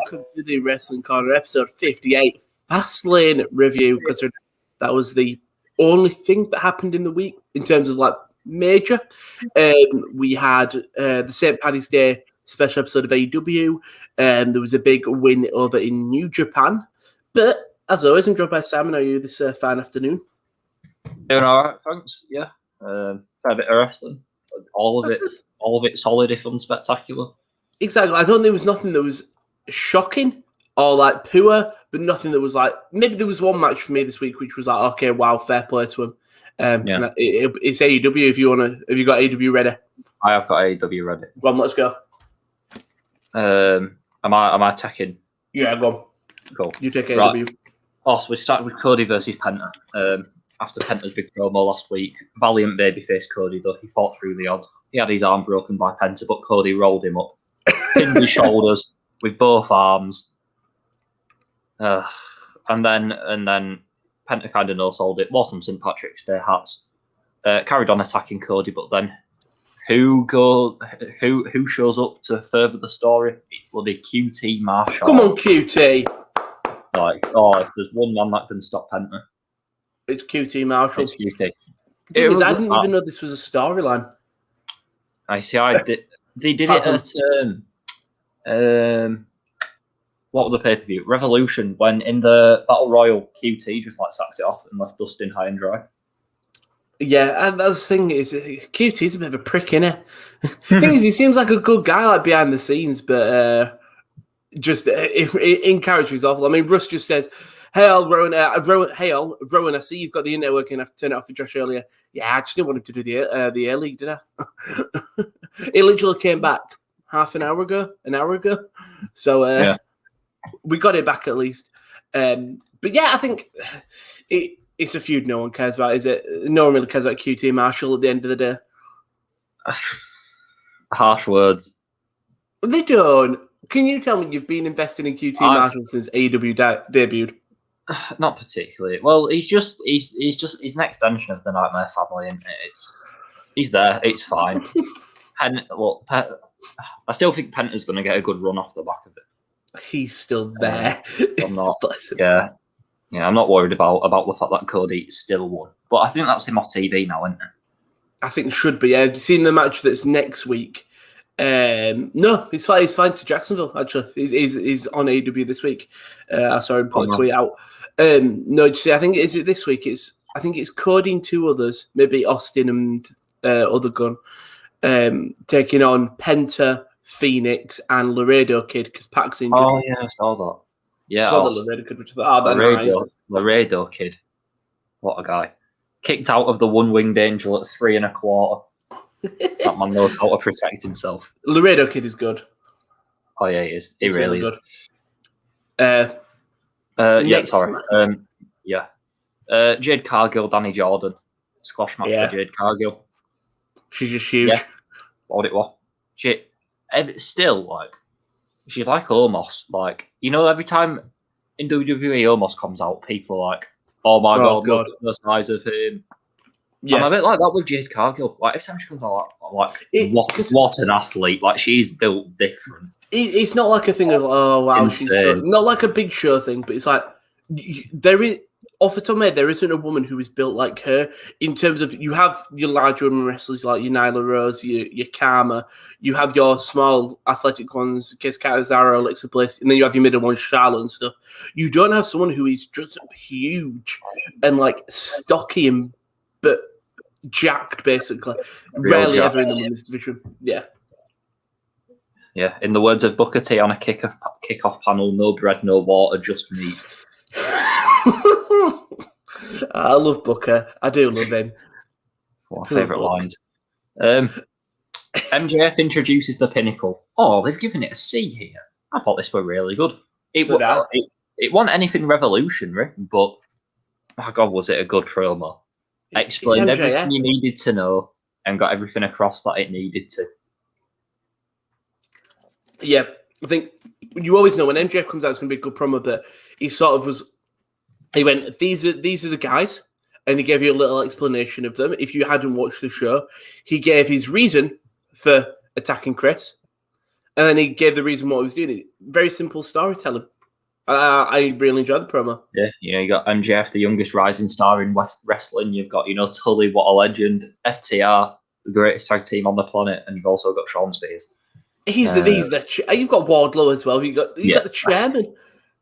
welcome to the Wrestling Corner episode 58 Fastlane review, because that was the only thing that happened in the week in terms of like major. We had the St. Paddy's Day special episode of AEW, and there was a big win over in New Japan. But as always, I'm joined by Simon. How are you this fine afternoon? Doing all right, thanks. Yeah, fair bit of wrestling. All of it solid, if unspectacular. Exactly. I don't think there was nothing that was shocking or like poor, but nothing that was like, maybe there was one match for me this week which was like, okay, wow, fair play to him. And it's AEW. If you wanna, have you got AEW ready? I have got AEW ready. Go on, let's go. Am I taking? Yeah, go on. Cool. You take AEW. Right. Oh, so we started with Cody versus Penta. After Penta's big promo last week, valiant babyface Cody, though he fought through the odds. He had his arm broken by Penta, but Cody rolled him up, pinned his shoulders with both arms, and then Penta kind of no-sold it. Wore some St. Patrick's Day hats, carried on attacking Cody, but then who shows up to further the story? It will be QT Marshall. Come on, QT. Like, if there's one man that can stop Penta, it's QT Marshall. It's QT. I didn't even know this was a storyline. I see. They did it at what was the pay-per-view? Revolution, when in the Battle Royal, QT just like sacked it off and left Dustin high and dry. Yeah, and that's the thing is, QT's a bit of a prick, innit? The thing is, he seems like a good guy, like behind the scenes, but just if in character he's awful. I mean, Russ just says, "Hail, Rowan! Rowan! I see you've got the internet working. I've turned it off for Josh earlier. Yeah, I just didn't want him to do the Air League, did I? It literally came back an hour ago. So we got it back at least. But yeah, I think it's a feud no one cares about, is it? No one really cares about QT Marshall at the end of the day. Harsh words. They don't. Can you tell me you've been investing in QT Marshall since AEW debuted? Not particularly. Well, he's an extension of the Nightmare family, and he's there. It's fine. I still think Penta's going to get a good run off the back of it. He's still there. I'm not. I'm not worried about the fact that Cody still won. But I think that's him off TV now, isn't it? I think it should be. Have you seen the match that's next week? No, he's fine to Jacksonville. Actually, he's on AEW this week. I saw him put a tweet out. No, you see, I think is it this week? I think it's Cody and two others, maybe Austin and other gun, taking on Penta, Phoenix, and Laredo Kid because Pac's injured. Oh yeah, I saw that. Yeah, saw the Laredo Kid. Which nice. Laredo Kid, what a guy! Kicked out of the one-winged angel at 3 1/4. That man knows how to protect himself. Laredo Kid is good. Oh yeah, he is. He really is. Good. Jade Cargill, Danny Jordan, squash match for Jade Cargill. She's just huge. Yeah. What it was. Still, like, she's like Omos. Like, every time in WWE Omos comes out, people are like, oh my God, look at the size of him. Yeah. I'm a bit like that with Jade Cargill. Like, every time she comes out, what an athlete. Like, she's built different. It's not like a thing of, oh, wow, insane. She's not like a big show thing, but it's like, there is, off the top of my head, there isn't a woman who is built like her in terms of, you have your large women wrestlers like your Nyla Rose, your Karma, you have your small athletic ones, Kiz Catanzaro, Alexa Bliss, and then you have your middle ones, Charlotte and stuff. You don't have someone who is just huge and like stocky and but jacked, basically. Rarely ever in the women's division. Yeah. Yeah, in the words of Booker T on a kick-off panel, no bread, no water, just meat. I love Booker. I do love him. One of my favourite lines. MJF introduces the Pinnacle. Oh, they've given it a C here. I thought this were really good. It wasn't anything revolutionary, but my God, was it a good promo. Explained everything you needed to know and got everything across that it needed to. Yeah, I think you always know when MJF comes out, it's going to be a good promo, but he sort of was, he went, these are the guys, and he gave you a little explanation of them. If you hadn't watched the show, he gave his reason for attacking Chris, And then he gave the reason what he was doing. Very simple storytelling. I really enjoyed the promo. Yeah, you got MJF, the youngest rising star in wrestling. You've got, Tully, what a legend. FTR, the greatest tag team on the planet, and you've also got Sean Spears. You've got Wardlow as well. You've got the chairman.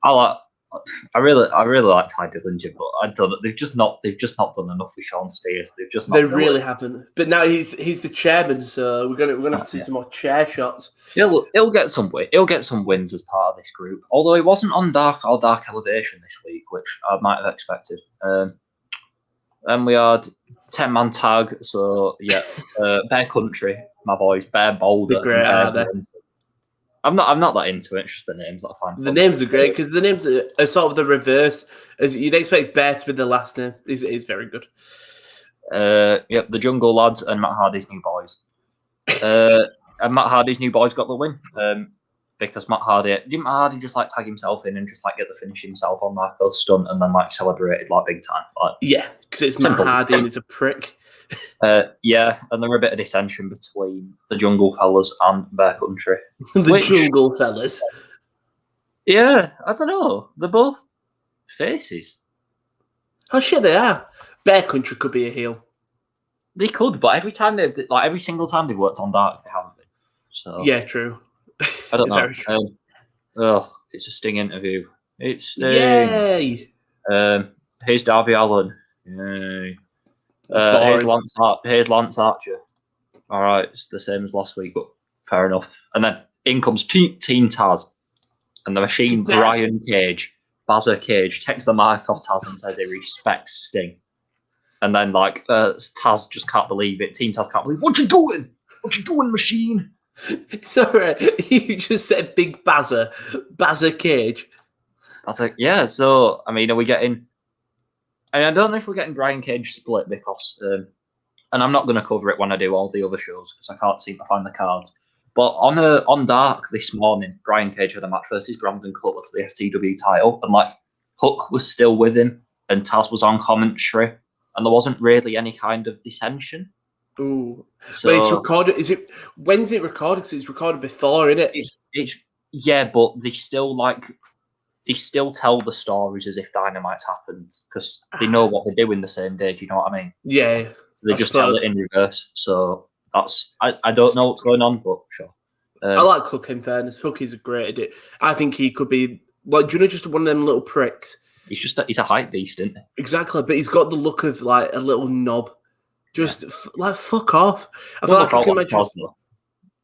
I really like Ty Dillinger, but I don't know. They've just not done enough with Sean Spears. They really haven't. But now he's the chairman, so we're gonna have to see some more chair shots. He'll get some wins as part of this group. Although he wasn't on Dark or Dark Elevation this week, which I might have expected. Then we had 10-man tag. So yeah, Bear Country, my boys, Bear Boulder. They're great, aren't they? I'm not that into it. It's just the names that I find. The names are great because the names are sort of the reverse. As you'd expect Bear to be the last name. Is very good. The Jungle Lads and Matt Hardy's new boys. And Matt Hardy's new boys got the win. Because Matt Hardy just like tag himself in and just like get the finish himself on like a stunt and then like celebrated like big time. Like, yeah, because it's Matt Hardy and he's a prick. Yeah, and there were a bit of dissension between the Jungle Fellas and Bear Country. Jungle Fellas? Yeah, I don't know. They're both faces. Oh shit, they are. Bear Country could be a heel. They could, but every single time they've worked on Dark, they haven't been. So yeah, true. I don't know. It's a Sting interview. It's Sting. Yay! Here's Darby Allin. Yay. Here's Lance Archer. All right, it's the same as last week, but fair enough. And then in comes Team Taz, and the Machine Brian Cage, Bazzer Cage, takes the mic off Taz and says he respects Sting. And then Taz just can't believe it. Team Taz can't believe, what you doing? What you doing, Machine? Sorry, you just said Big Bazzer Cage. I was like, yeah. So I mean, are we getting? And I don't know if we're getting Brian Cage split because, and I'm not going to cover it when I do all the other shows because I can't seem to find the cards. But on Dark this morning, Brian Cage had a match versus Brandon Cutler for the FTW title, and like Hook was still with him, and Taz was on commentary, and there wasn't really any kind of dissension. Ooh, so, but it's recorded. When's it recorded? Because it's recorded before, isn't it? Yeah, but they still tell the stories as if Dynamite's happened because they know what they're doing the same day. Do you know what I mean? Yeah. They just tell it in reverse. So that's I don't know what's going on, but sure. I like Hook in fairness. Hook is a great idea. I think he could be like, do you know, just one of them little pricks. He's a hype beast, isn't he? Exactly, but he's got the look of like a little knob. Just fuck off. I feel like I can imagine.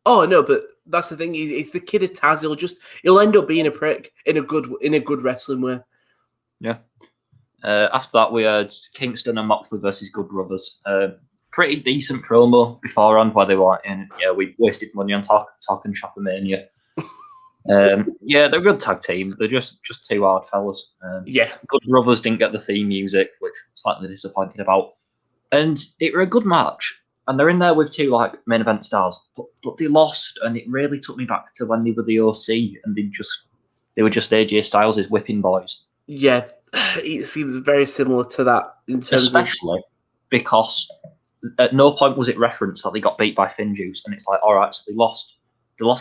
Oh no, but that's the thing. He's the kid of Taz. He'll end up being a prick in a good wrestling way. Yeah. After that, we had Kingston and Moxley versus Good Brothers. Pretty decent promo beforehand where they were in. Yeah, we wasted money on talking Shopomania. Yeah, they're a good tag team. They're just two hard fellas. Yeah. Good Brothers didn't get the theme music, which I'm slightly disappointed about. And it were a good match. And they're in there with two like main event stars, but they lost, and it really took me back to when they were the OC, and they were just AJ Styles' whipping boys. Yeah, it seems very similar to that in terms especially because at no point was it referenced that they got beat by Finn Juice, and it's like, all right, so they lost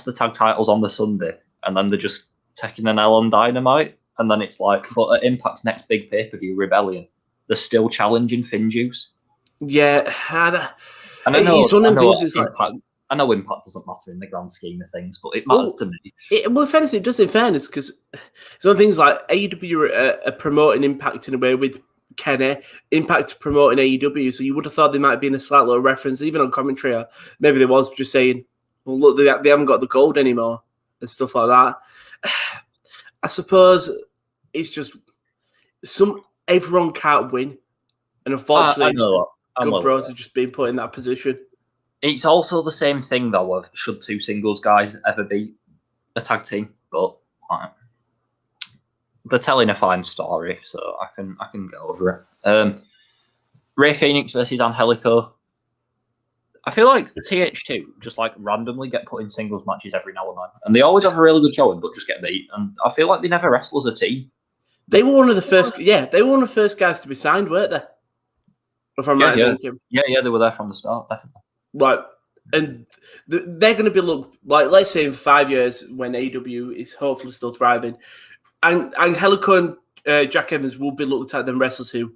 the tag titles on the Sunday, and then they're just taking an L on Dynamite, and then it's like, but at Impact's next big pay-per-view, Rebellion, they're still challenging Finn Juice. Yeah, and I know, it's one of the things. It's Impact, like, I know Impact doesn't matter in the grand scheme of things, but it matters to me. In fairness, in fairness, because some things like AEW are promoting Impact in a way with Kenny, Impact promoting AEW, so you would have thought there might be a slight little reference, even on commentary, or maybe there was just saying, well, look, they haven't got the gold anymore, and stuff like that. I suppose it's just everyone can't win, and unfortunately, I know Good Bros have just been put in that position. It's also the same thing, though, of should two singles guys ever be a tag team? But they're telling a fine story, so I can get over it. Ray Phoenix versus Angelico. I feel like TH2 just like randomly get put in singles matches every now and then, and they always have a really good showing, but just get beat. And I feel like they never wrestle as a team. They were one of the first. Yeah, they were one of the first guys to be signed, weren't they? If I'm right thinking. Yeah, they were there from the start, definitely. Right. and they're going to be looked like, let's say in 5 years when AEW is hopefully still thriving, and Angelico and Jack Evans will be looked at them wrestlers who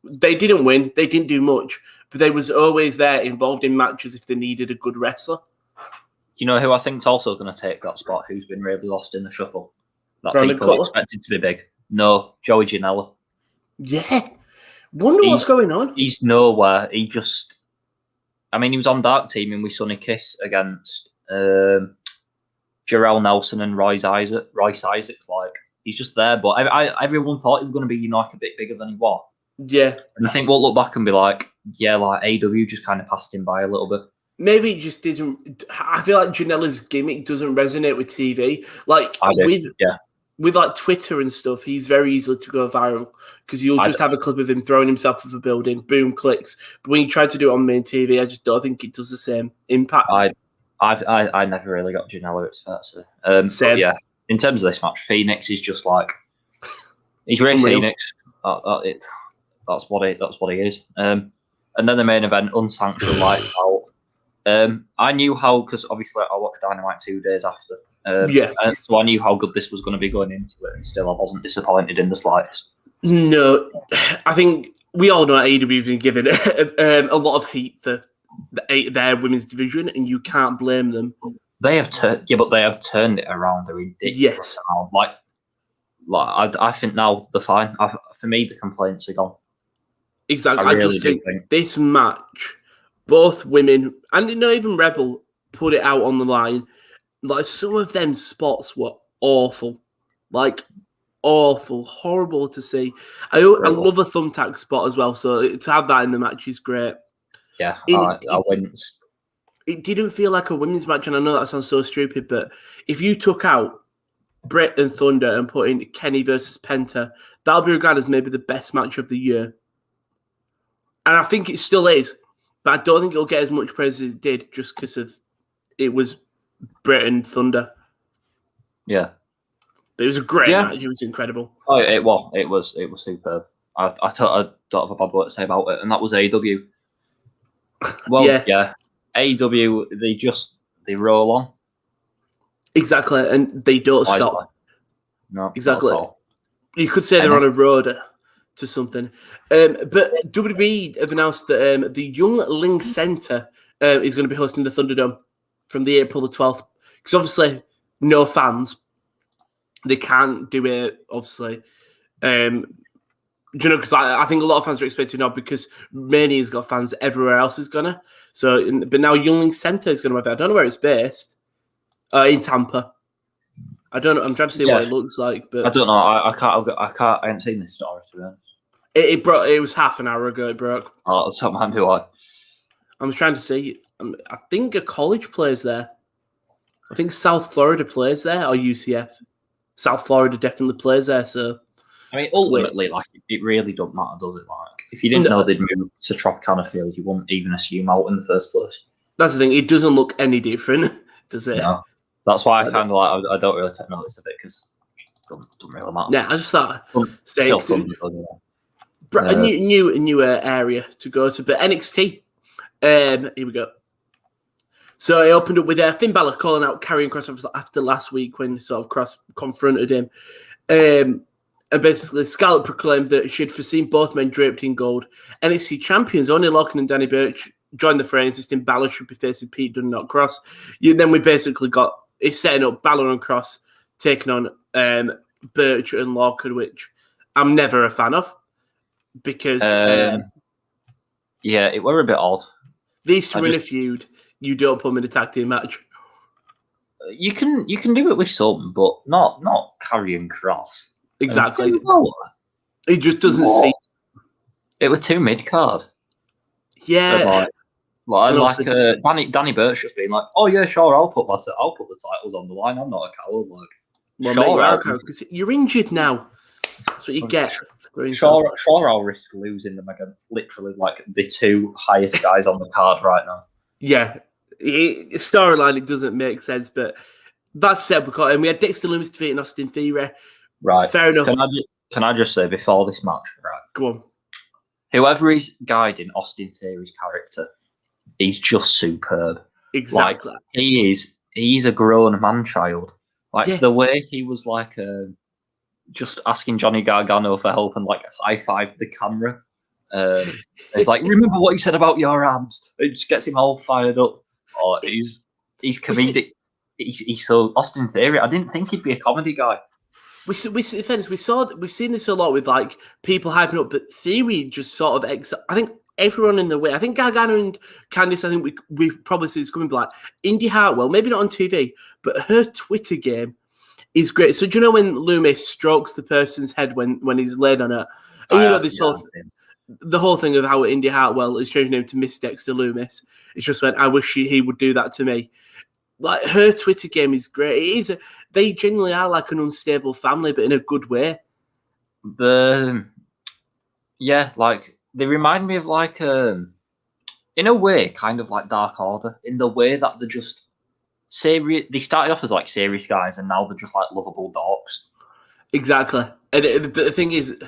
they didn't win, they didn't do much, but they was always there involved in matches if they needed a good wrestler. You know who I think's also going to take that spot, who's been really lost in the shuffle? That Brandon people Cutler? expected to be big. No, Joey Janela. Yeah. Wonder what's going on. He's nowhere. He just... I mean, he was on Dark Teaming with Sonny Kiss against Jarrell Nelson and Royce Isaac. Like, he's just there. But everyone thought he was going to be, like, a bit bigger than he was. Yeah. And I think we'll look back and be like, yeah, like, AEW just kind of passed him by a little bit. Maybe it just isn't. I feel like Janela's gimmick doesn't resonate with TV. Like with like Twitter and stuff, he's very easy to go viral because you'll just have a clip of him throwing himself off a building, boom, clicks. But when you try to do it on main TV, I just don't think it does the same impact. I never really got Janela, it's fair to say. But yeah, in terms of this match, Phoenix is just like he's Ray Phoenix. That's what he is. And then the main event, unsanctioned lights out. I knew how, because obviously I watched Dynamite 2 days after. So I knew how good this was going to be going into it, and still I wasn't disappointed in the slightest. No, I think we all know AEW have been given a lot of heat for their women's division, and you can't blame them. They have but they have turned it around. Yes, I think now they're fine. For me, the complaints are gone. Exactly. I really just think this match, both women and even Rebel put it out on the line. Like, some of them spots were awful. Like, awful. Horrible to see. I love a thumbtack spot as well, so to have that in the match is great. Yeah, I wouldn't. It didn't feel like a women's match, and I know that sounds so stupid, but if you took out Britt and Thunder and put in Kenny versus Penta, that'll be regarded as maybe the best match of the year. And I think it still is, but I don't think it'll get as much praise as it did just because of it was Britt and Thunder. Yeah. But it was a great match. It was incredible. Oh, it was superb. I don't have a bad word to say about it, and that was AEW. Well, yeah. AEW, they roll on. Exactly, and they don't stop. No, exactly. You could say they're on a road to something. But WWE have announced that the Young Ling Center is going to be hosting the Thunderdome from the April the 12th. Because obviously, no fans. They can't do it, obviously. Because I think a lot of fans are expecting now because Mania's got fans everywhere else is going to. So, but now Young Ling Center is going to have it. I don't know where it's based. In Tampa. I don't know. I'm trying to see what it looks like, but I don't know. I haven't seen this story, to be honest. It was half an hour ago. It broke. Oh, that's something I do. I'm trying to see. I think a college plays there. I think South Florida plays there, or UCF. South Florida definitely plays there. So, I mean, ultimately, it really doesn't matter, does it? Like, if you didn't know they'd move to Tropicana Field, you wouldn't even assume out in the first place. That's the thing. It doesn't look any different, does it? No. That's why I kind of I don't really take notice of it because it doesn't really matter. Yeah, I just thought a new area to go to, but NXT. Here we go. So it opened up with Finn Balor calling out Karrion Kross after last week when sort of Kross confronted him. And basically, Scarlett proclaimed that she had foreseen both men draped in gold. NXT champions, only Lorcan and Danny Burch, joined the fray, insisting Balor should be facing Pete Dunne, not Kross. Then we basically got it's setting up Balor and Kross taking on Burch and Lorcan, which I'm never a fan of because it were a bit odd. These two in a feud, you don't put them in a tag team match. You can do it with some, but not Karrion Kross. Exactly. It just doesn't seem. It was too mid card. Yeah. Danny Burch just being like, "Oh yeah, sure, I'll put the titles on the line. I'm not a coward." Like, well, sure, because you're injured now. That's what you get. Sure, I'll risk losing them against literally like the two highest guys on the card right now. Yeah, storyline it doesn't make sense, but that's set because and we had Dexter Lumis defeating Austin Theory. Right, fair enough. Can I just say before this match, right? Go on. Whoever is guiding Austin Theory's character, he's just superb. Exactly. Like he's a grown man child. Like the way he was like just asking Johnny Gargano for help and like high five the camera. He's like, remember what you said about your arms? It just gets him all fired up. Oh, he's comedic. He's so Austin Theory. I didn't think he'd be a comedy guy. We've seen this a lot with like people hyping up, but Theory just sort of I think everyone in the way. I think Gargano and Candice. I think we probably see this coming. Like Indy Hartwell, maybe not on TV, but her Twitter game is great. So do you know when Loomis strokes the person's head when he's laid on it, and this the whole thing of how Indy Hartwell has changed her name to Miss Dexter Loomis. It's just when I wish he would do that to me. Like her Twitter game is great. They genuinely are like an unstable family, but in a good way. Like they remind me of like in a way, kind of like Dark Order, in the way that they're just serious. They started off as like serious guys, and now they're just like lovable dogs. Exactly. And the thing is,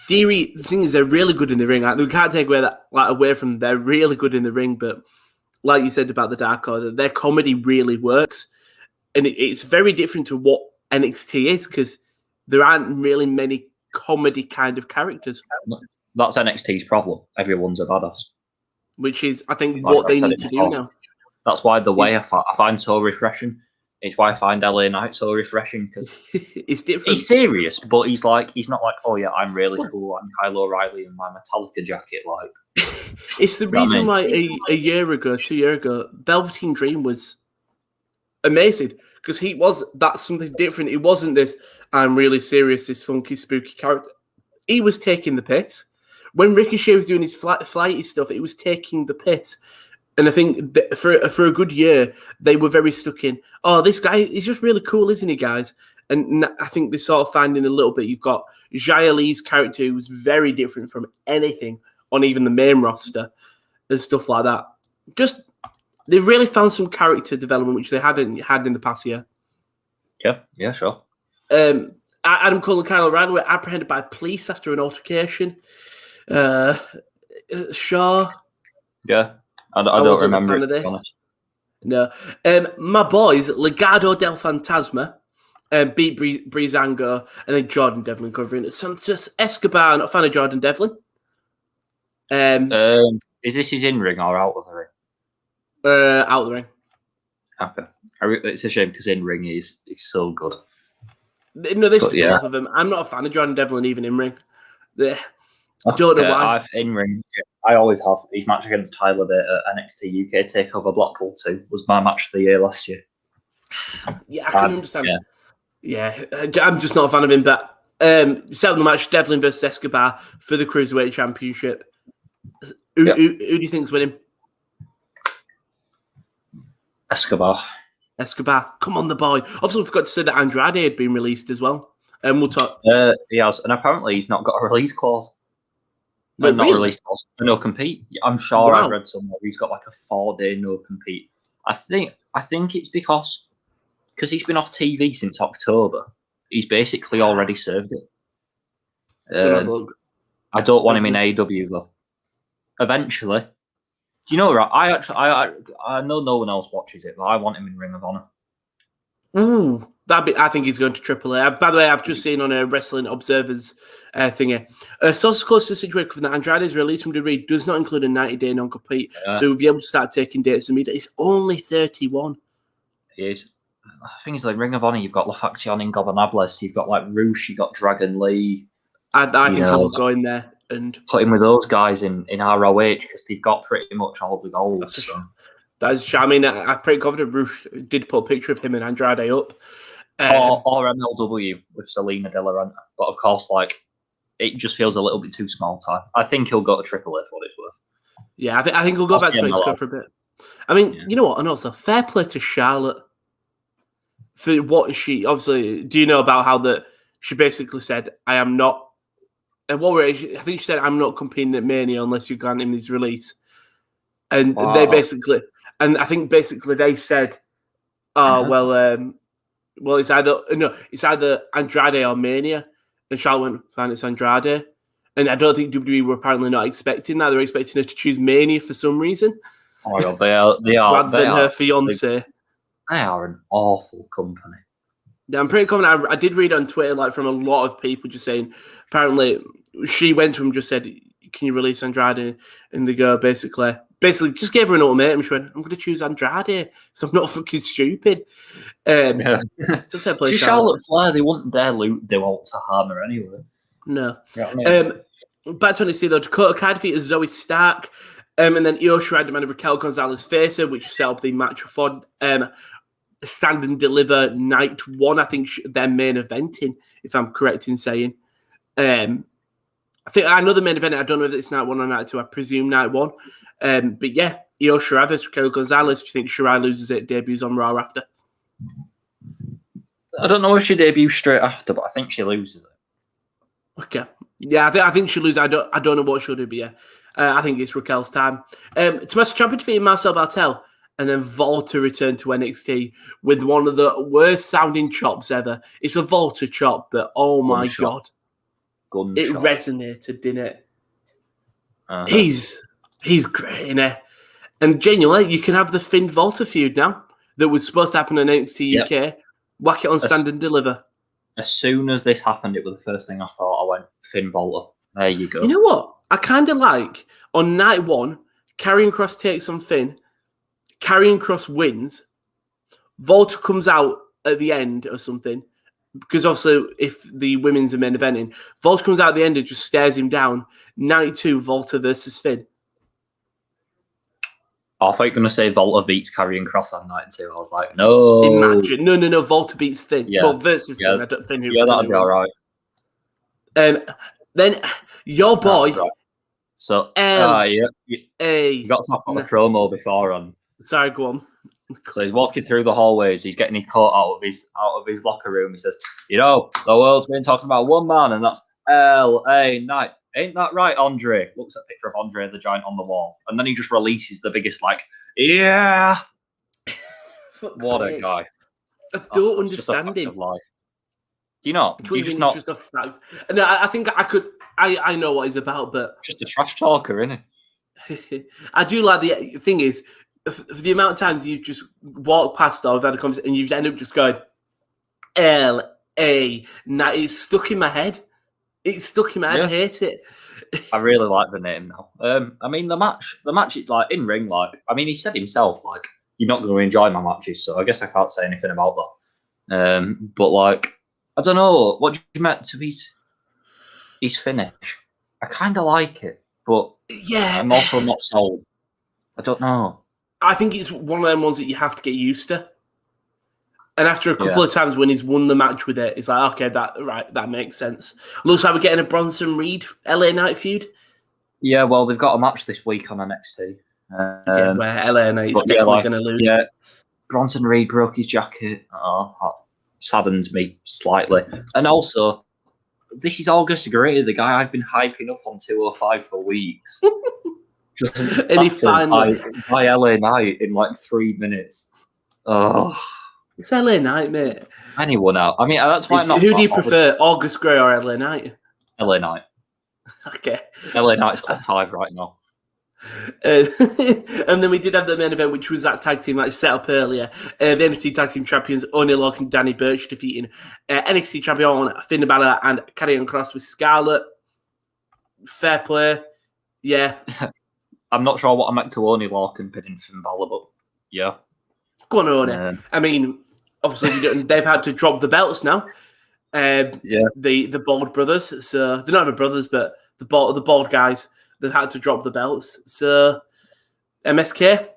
Theory. The thing is, they're really good in the ring. Like, we can't take away from them. They're really good in the ring, but like you said about the Dark Order, their comedy really works. And it's very different to what NXT is because there aren't really many comedy kind of characters. That's NXT's problem. Everyone's a badass. Which is, I think, what they need to do now. That's why the way I find so refreshing. It's why I find LA Knight so refreshing because it's different. He's serious, but he's not like, oh yeah, I'm really cool. I'm Kyle O'Reilly in my Metallica jacket. Like, it's the reason why a year ago, 2 years ago, Velveteen Dream was amazing because that's something different. It wasn't this, I'm really serious, this funky, spooky character. He was taking the piss. When Ricochet was doing his flighty stuff, it was taking the piss. And I think that for a good year, they were very stuck in, oh, this guy is just really cool, isn't he, guys? And I think they're sort of finding a little bit, you've got Xia Li's character who was very different from anything on even the main roster and stuff like that. Just, they've really found some character development, which they hadn't had in the past year. Yeah, sure. Adam Cole and Kyle O'Reilly were apprehended by police after an altercation. Shaw. Yeah. I don't remember it, this. No. My boys, Legado del Fantasma, beat Breezango, and then Jordan Devlin covering it. Santos Escobar, not a fan of Jordan Devlin. Is this his in-ring or out of the ring? Out of the ring. Okay. It's a shame because in-ring he's so good. No, this is both of them. I'm not a fan of Jordan Devlin even in-ring. I don't know why. I've in-ring. I always have. His match against Tyler Bate at NXT UK TakeOver Blackpool 2 was my match of the year last year. Yeah, I can understand. Yeah, I'm just not a fan of him. But settled the match, Devlin versus Escobar for the Cruiserweight Championship. Who do you think's winning? Escobar. Come on, the boy. Obviously, we forgot to say that Andrade had been released as well. We'll talk. He has, and apparently he's not got a release clause. Wait, not really? release clause. No compete. I'm sure I've read somewhere he's got like a 4-day no compete. I think it's because he's been off TV since October. He's basically already served it. I don't want him in AEW though. Eventually. Do you know what? I know no one else watches it, but I want him in Ring of Honor. Ooh, I think he's going to AAA. By the way, I've just seen on a Wrestling Observer's thingy. Sources close to the situation that Andrade's release from WWE does not include a 90-day non-compete, so we'll be able to start taking dates immediately. It's only 31. He is. I think it's like Ring of Honor. You've got La Facción Ingobernables. You've got like Roosh. You've got Dragon Lee. I think I will go in there and put him with those guys in ROH because they've got pretty much all the goals. I mean, I'm pretty confident Roosh did put a picture of him and Andrade up. Or MLW with Selena De La Renta. But of course, like, it just feels a little bit too small time. I think he'll go to AAA for what it's worth. Yeah, I think he'll go back to Mexico for a bit. I mean, you know what? And also, fair play to Charlotte for what she obviously. Do you know about how that she basically said, "I am not." And I think she said, "I'm not competing at Mania unless you grant him his release." And they basically, and I think basically they said, "Oh well, it's either Andrade or Mania." And Charlotte went, "Fine, it's Andrade." And I don't think WWE were apparently not expecting that. They were expecting her to choose Mania for some reason. Oh my god, they are rather than her fiance. They are an awful company. Yeah, I'm pretty confident. I did read on Twitter, like from a lot of people, just saying apparently she went to him, just said, "Can you release Andrade?" And they go basically just gave her an ultimatum. She went, "I'm going to choose Andrade, so I'm not fucking stupid." So fair play, Charlotte Flair. They wouldn't dare do alt to harm her anyway. No. You know what I mean? Back to NXT though, Dakota Kai defeated Zoe Stark, and then Io Shirai demanded Raquel Gonzalez face her, which set up the match for Stand and Deliver Night 1. I think they're main eventing, if I'm correct in saying. I think I know the main event. I don't know if it's Night 1 or Night 2. I presume Night 1. But yeah, Io Shirai versus Raquel Gonzalez. Do you think Shirai loses it, debuts on Raw after? I don't know if she debuts straight after, but I think she loses it. Okay. Yeah, I think she'll lose. I don't know what she'll do, but yeah, I think it's Raquel's time. Tommaso Ciampa defeated Marcel Bartel, and then Volta returned to NXT with one of the worst sounding chops ever. It's a Volta chop, but oh my god, it resonated, didn't it? Uh-huh. He's great, innit? And genuinely, you can have the Finn Volta feud now that was supposed to happen in NXT UK. Whack it on Stand and Deliver. As soon as this happened, it was the first thing I thought. I went, Finn Volta. There you go. You know what? I kind of like, on Night 1, Karrion Kross takes on Finn. Karrion Kross wins. Volta comes out at the end or something. Because obviously, if the women's are main eventing, Volta comes out at the end and just stares him down. Night 2, Volta versus Finn. I thought you were going to say Volta beats Karrion Kross on Night 2. I was like, no. Imagine. No. Volta beats Finn. Yeah. Well, versus Finn. I don't think. Yeah, that'd be all right. Then your boy. Right. So, you got to talk about the promo before on. Sorry, go on. So he's walking through the hallways. He's getting his coat out of his locker room. He says, "You know, the world's been talking about one man, and that's LA Knight. Ain't that right, Andre?" Looks at a picture of Andre the Giant on the wall, and then he just releases the biggest yeah. What a guy! I don't understand him. Do you not? Do you just not? It's just a fact. No, I think I could. I know what he's about, but just a trash talker, isn't he? I do like the thing is, for the amount of times you've just walked past or I've had a conversation and you've ended up just going LA. Now it's stuck in my head. It's stuck in my head. Yeah. I hate it. I really like the name now. I mean, the match is like in ring. Like, I mean, he said himself, like, you're not going to enjoy my matches, so I guess I can't say anything about that. But like, I don't know. What do you meant to his finish? I kind of like it, but yeah, I'm also not sold. I don't know. I think it's one of them ones that you have to get used to. And after a couple of times when he's won the match with it, it's like, okay, that makes sense. Looks like we're getting a Bronson Reed LA Knight feud. Yeah, well, they've got a match this week on NXT. Where LA Knight's definitely going to lose. Yeah, Bronson Reed broke his jacket. Oh, that saddens me slightly. And also, this is August Gray, the guy I've been hyping up on 205 for weeks. And he finally by LA Knight in like 3 minutes. Oh, it's LA Knight, mate. Anyone out? I mean, that's why. Who do you prefer, August Gray or LA Knight? LA Knight. Okay. LA Knight's top 5 right now. And then we did have the main event, which was that tag team match set up earlier. The NXT Tag Team Champions, Oni Locke and Danny Burch, defeating NXT Champion Finn Balor and Karrion Kross with Scarlett. Fair play. Yeah. I'm not sure what I'm at to Oni Locke and pinning Finn Balor, but yeah. Go on, Oni. I mean, obviously, they've had to drop the belts now. The Bald brothers. So they're not even brothers, but the bald guys. They've had to drop the belts. So, MSK?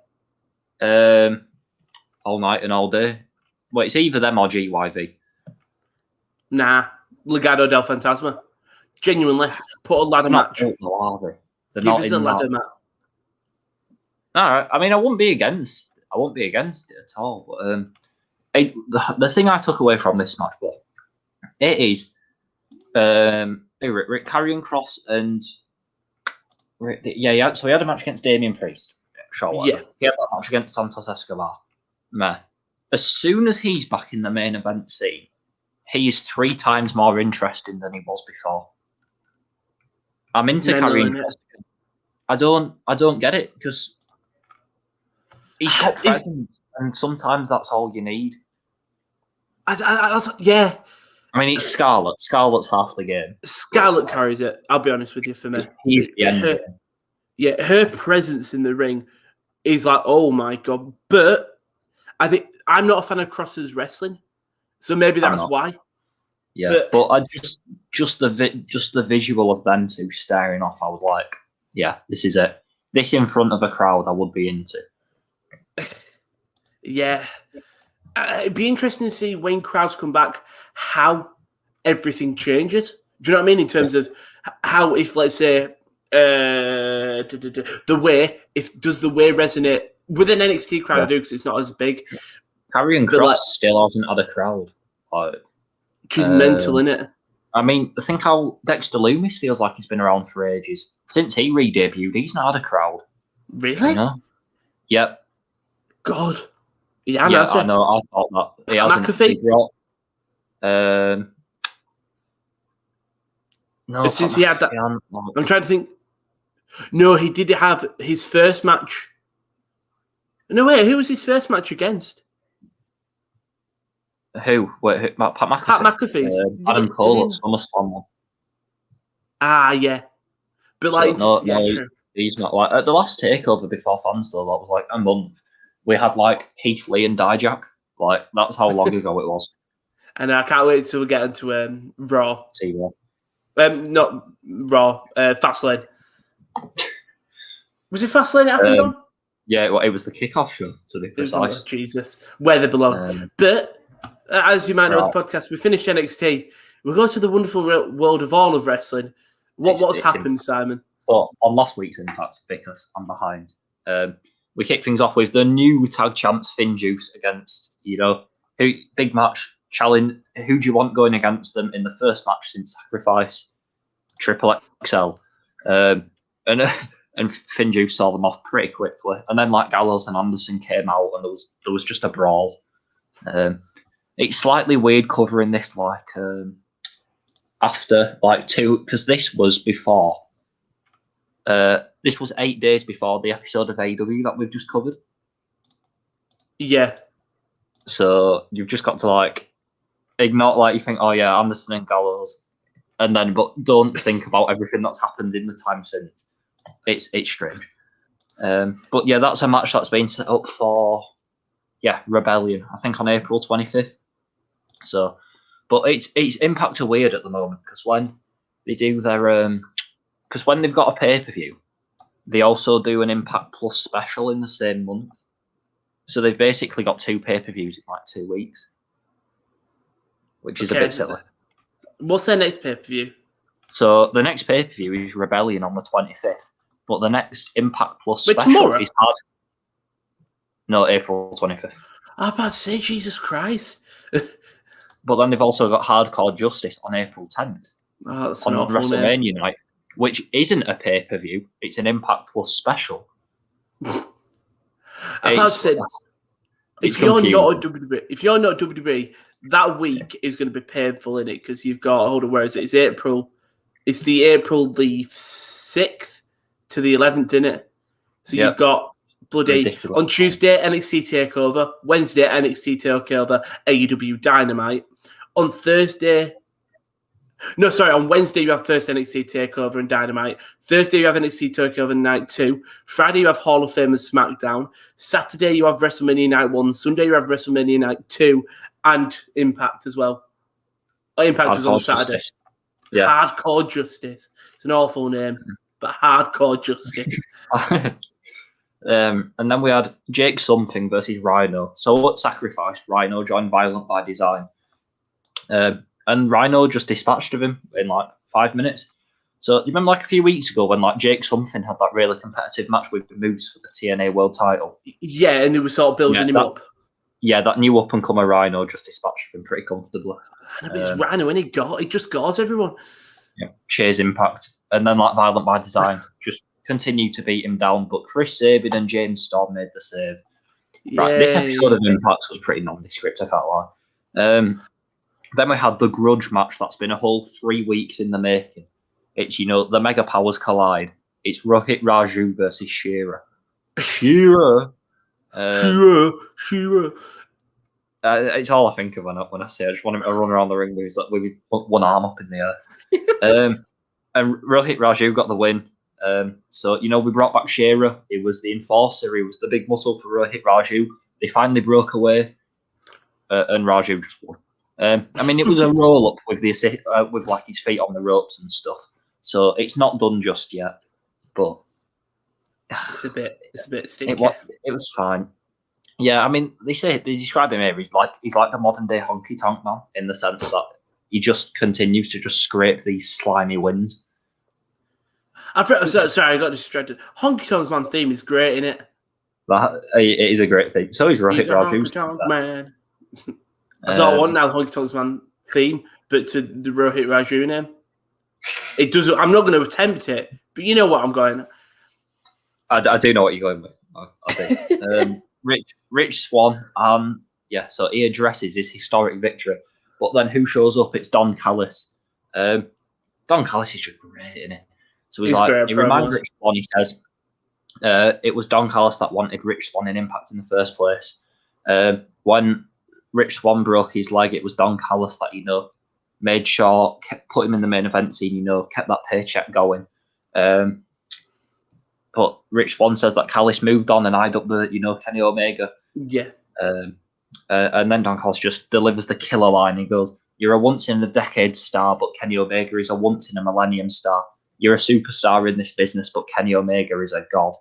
All night and all day. Well, it's either them or GYV. Nah. Legado del Fantasma. Genuinely. Put a ladder match. Are they? They're Give not us in a ladder match. All right. I mean, I wouldn't be against it at all. But, the thing I took away from this match, though, it is Rick Karrion Kross and... Yeah, so he had a match against Damian Priest. Sure. Yeah. He had that match against Santos Escobar. Meh. As soon as he's back in the main event scene, he is 3 times more interesting than he was before. I'm into Karrion Kross. I don't get it because He's got presence, and sometimes that's all you need. Yeah. I mean, it's Scarlett. Scarlett's half the game. Scarlett carries it. I'll be honest with you. For me, he's the engine. Her presence in the ring is like, oh my god. But I think I'm not a fan of Cross's wrestling, so maybe that's why. Yeah, but I just the visual of them two staring off, I was like, yeah, this is it. This in front of a crowd, I would be into. Yeah, it'd be interesting to see when crowds come back how everything changes. Do you know what I mean? In terms of how, if let's say the way resonate with an NXT crowd, because it's not as big. Karrion Kross still hasn't had a crowd. Which is mental, isn't it? I mean, think how Dexter Lumis feels like he's been around for ages. Since he re-debuted, he's not had a crowd. Really? You know? Yep. God. Yeah, I know. I thought that. He hasn't. McAfee? No, since he had that, I'm trying to think. No, he did have his first match. No, wait, who was his first match against? Who? Wait, Pat McAfee? Pat McAfee. Adam Cole at SummerSlam one. Ah, yeah. But like, no, he's not like at the last takeover before fans though. That was like a month. We had like Keith Lee and Dijak. Like that's how long ago it was. And I can't wait till we get into Raw. Not Raw. Fastlane. Was it Fastlane it happened on? Yeah, well, it was the kickoff show to be precise. Jesus, where they belong. But as you might know, the podcast we finished NXT. We go to the wonderful world of all of wrestling. What's happened, Simon? So on last week's Impact, because I'm behind, we kicked things off with the new tag champs FinJuice against big match challenge. Who do you want going against them in the first match since Sacrifice? Triple XL, and FinJuice saw them off pretty quickly, and then like Gallows and Anderson came out, and there was just a brawl. It's slightly weird covering this after like two, because this was before. This was 8 days before the episode of AEW that we've just covered. Yeah. So you've just got to like ignore, like you think, oh yeah, Anderson and Gallows, and then but don't think about everything that's happened in the time since. It's strange. But yeah, that's a match that's been set up for Rebellion. I think on April 25th. So, but it's Impact are weird at the moment because when they do their because when they've got a pay-per-view, they also do an Impact Plus special in the same month. So they've basically got 2 pay-per-views in like 2 weeks, which is a bit silly. What's their next pay-per-view? So the next pay-per-view is Rebellion on the 25th, but the next Impact Plus special tomorrow? is hard. No, April 25th. I'm about to say, Jesus Christ. But then they've also got Hardcore Justice on April 10th on WrestleMania night, which isn't a pay-per-view. It's an Impact Plus special. I'm about to say, if you're not WWE, that week is going to be painful in it because you've got, where is it? It's April. It's the April the 6th to the 11th, isn't it? So you've got ridiculous. On Tuesday, NXT TakeOver. Wednesday, NXT TakeOver, AEW Dynamite. On Wednesday you have first NXT TakeOver and Dynamite. Thursday you have NXT TakeOver Night 2. Friday you have Hall of Fame and SmackDown. Saturday you have WrestleMania Night 1. Sunday you have WrestleMania Night 2 and Impact as well. Impact is on Saturday. Yeah. Hardcore Justice. It's an awful name, but Hardcore Justice. And then we had Jake Something versus Rhino. So at Sacrifice, Rhino joined Violent by Design. And Rhino just dispatched of him in like 5 minutes. So you remember like a few weeks ago when like Jake Something had that really competitive match with the Moose for the TNA World Title? Yeah, and they were sort of building him up. Yeah, that new up-and-comer Rhino just dispatched him pretty comfortably. It's Rhino, and he just gores everyone. Yeah, shares Impact. And then like Violent by Design just continue to beat him down, but Chris Sabin and James Storm made the save. Right, this episode of Impact was pretty nondescript, I can't lie. Then we had the Grudge match that's been a whole 3 weeks in the making. It's, the Mega Powers collide. It's Rohit Raju versus Shearer. Shearer! Sure. It's all I think of when I say. I just want him to run around the ring with one arm up in the air. And Rohit Raju got the win. So we brought back Shearer. He was the enforcer. He was the big muscle for Rohit Raju. They finally broke away, and Raju just won. It was a roll up with with like his feet on the ropes and stuff. So it's not done just yet, but it's a bit stinky. It was fine. Yeah, they describe him here. He's like the modern day honky tonk man in the sense that he just continues to just scrape these slimy wins. Sorry, I got distracted. Honky Tonk Man theme is great, isn't it? It is a great theme. So he's Rohit Raju's. Honky Tonk Man. That's all I want now, Honky Tonk Man theme, but to the Rohit Raju name. It doesn't. I'm not going to attempt it, but you know what I'm going. I do know what you're going with. I do. Rich Swann. So he addresses his historic victory, but then who shows up? It's Don Callis. Don Callis is just great, isn't it? So he reminds Rich Swann. He says it was Don Callis that wanted Rich Swann in Impact in the first place. When Rich Swann broke his leg, it was Don Callis that made sure put him in the main event scene. Kept that paycheck going. But Rich Swann says that Callis moved on and eyed up the Kenny Omega. Yeah. And then Don Callis just delivers the killer line. He goes, "You're a once in a decade star, but Kenny Omega is a once in a millennium star. You're a superstar in this business, but Kenny Omega is a god."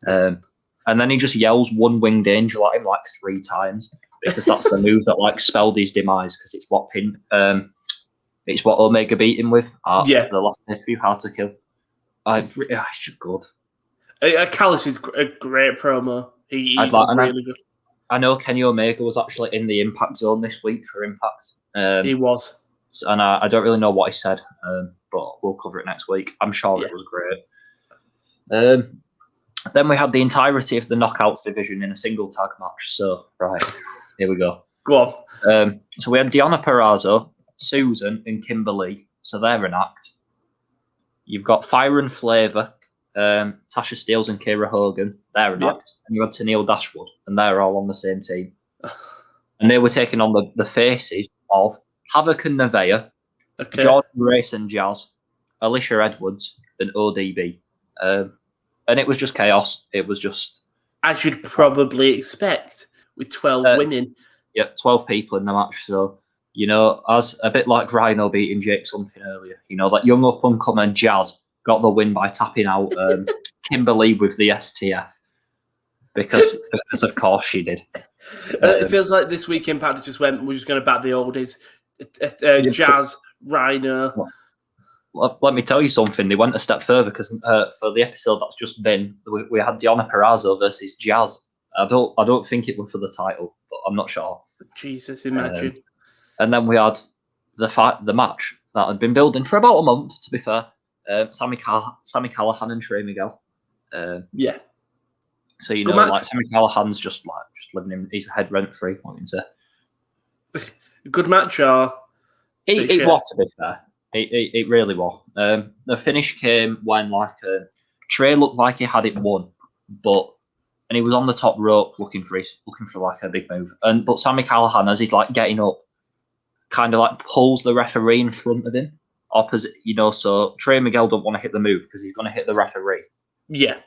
And then he just yells "one winged angel" at him like 3 times because that's the move that spelled his demise because it's what Omega beat him with at the last pay-per-view, Hard to Kill. It's just good. Callis is a great promo. He's really good. I know Kenny Omega was actually in the Impact Zone this week for Impact. He was. And I don't really know what he said, but we'll cover it next week. I'm sure it was great. Then we had the entirety of the Knockouts division in a single tag match. So, right, here we go. Go on. So we had Deonna Purrazzo, Susan, and Kimberly. So they're an act. You've got Fire and Flavor, Tasha Steelz and Kira Hogan. They're an act. And you had Tennille Dashwood, and they're all on the same team. And they were taking on the faces of Havoc and Nevaeh, Jordan Grace and Jazz, Alicia Edwards, and ODB. And it was just chaos. It was just... As you'd probably expect, with 12 winning. Yeah, 12 people in the match. So, as a bit like Rhino beating Jake something earlier, that young up-and-coming Jazz got the win by tapping out Kimberly with the STF. Because of course she did. It feels like this week Impact just went, we're just going to back the oldies. Jazz, Rhino... Let me tell you something. They went a step further because for the episode that's just been, we had Deonna Purrazzo versus Jazz. I don't think it was for the title, but I'm not sure. Jesus, imagine. And then we had the match that had been building for about a month. To be fair, Sami Callihan and Trey Miguel. Yeah. So Sami Callihan's just living in his head rent free. What can you say? Good match, or it was, to be fair. It really was. The finish came when Trey looked like he had it won, and he was on the top rope looking for a big move. But Sami Callihan, as he's getting up, kind of pulls the referee in front of him, opposite. So Trey Miguel don't want to hit the move because he's going to hit the referee. Yeah.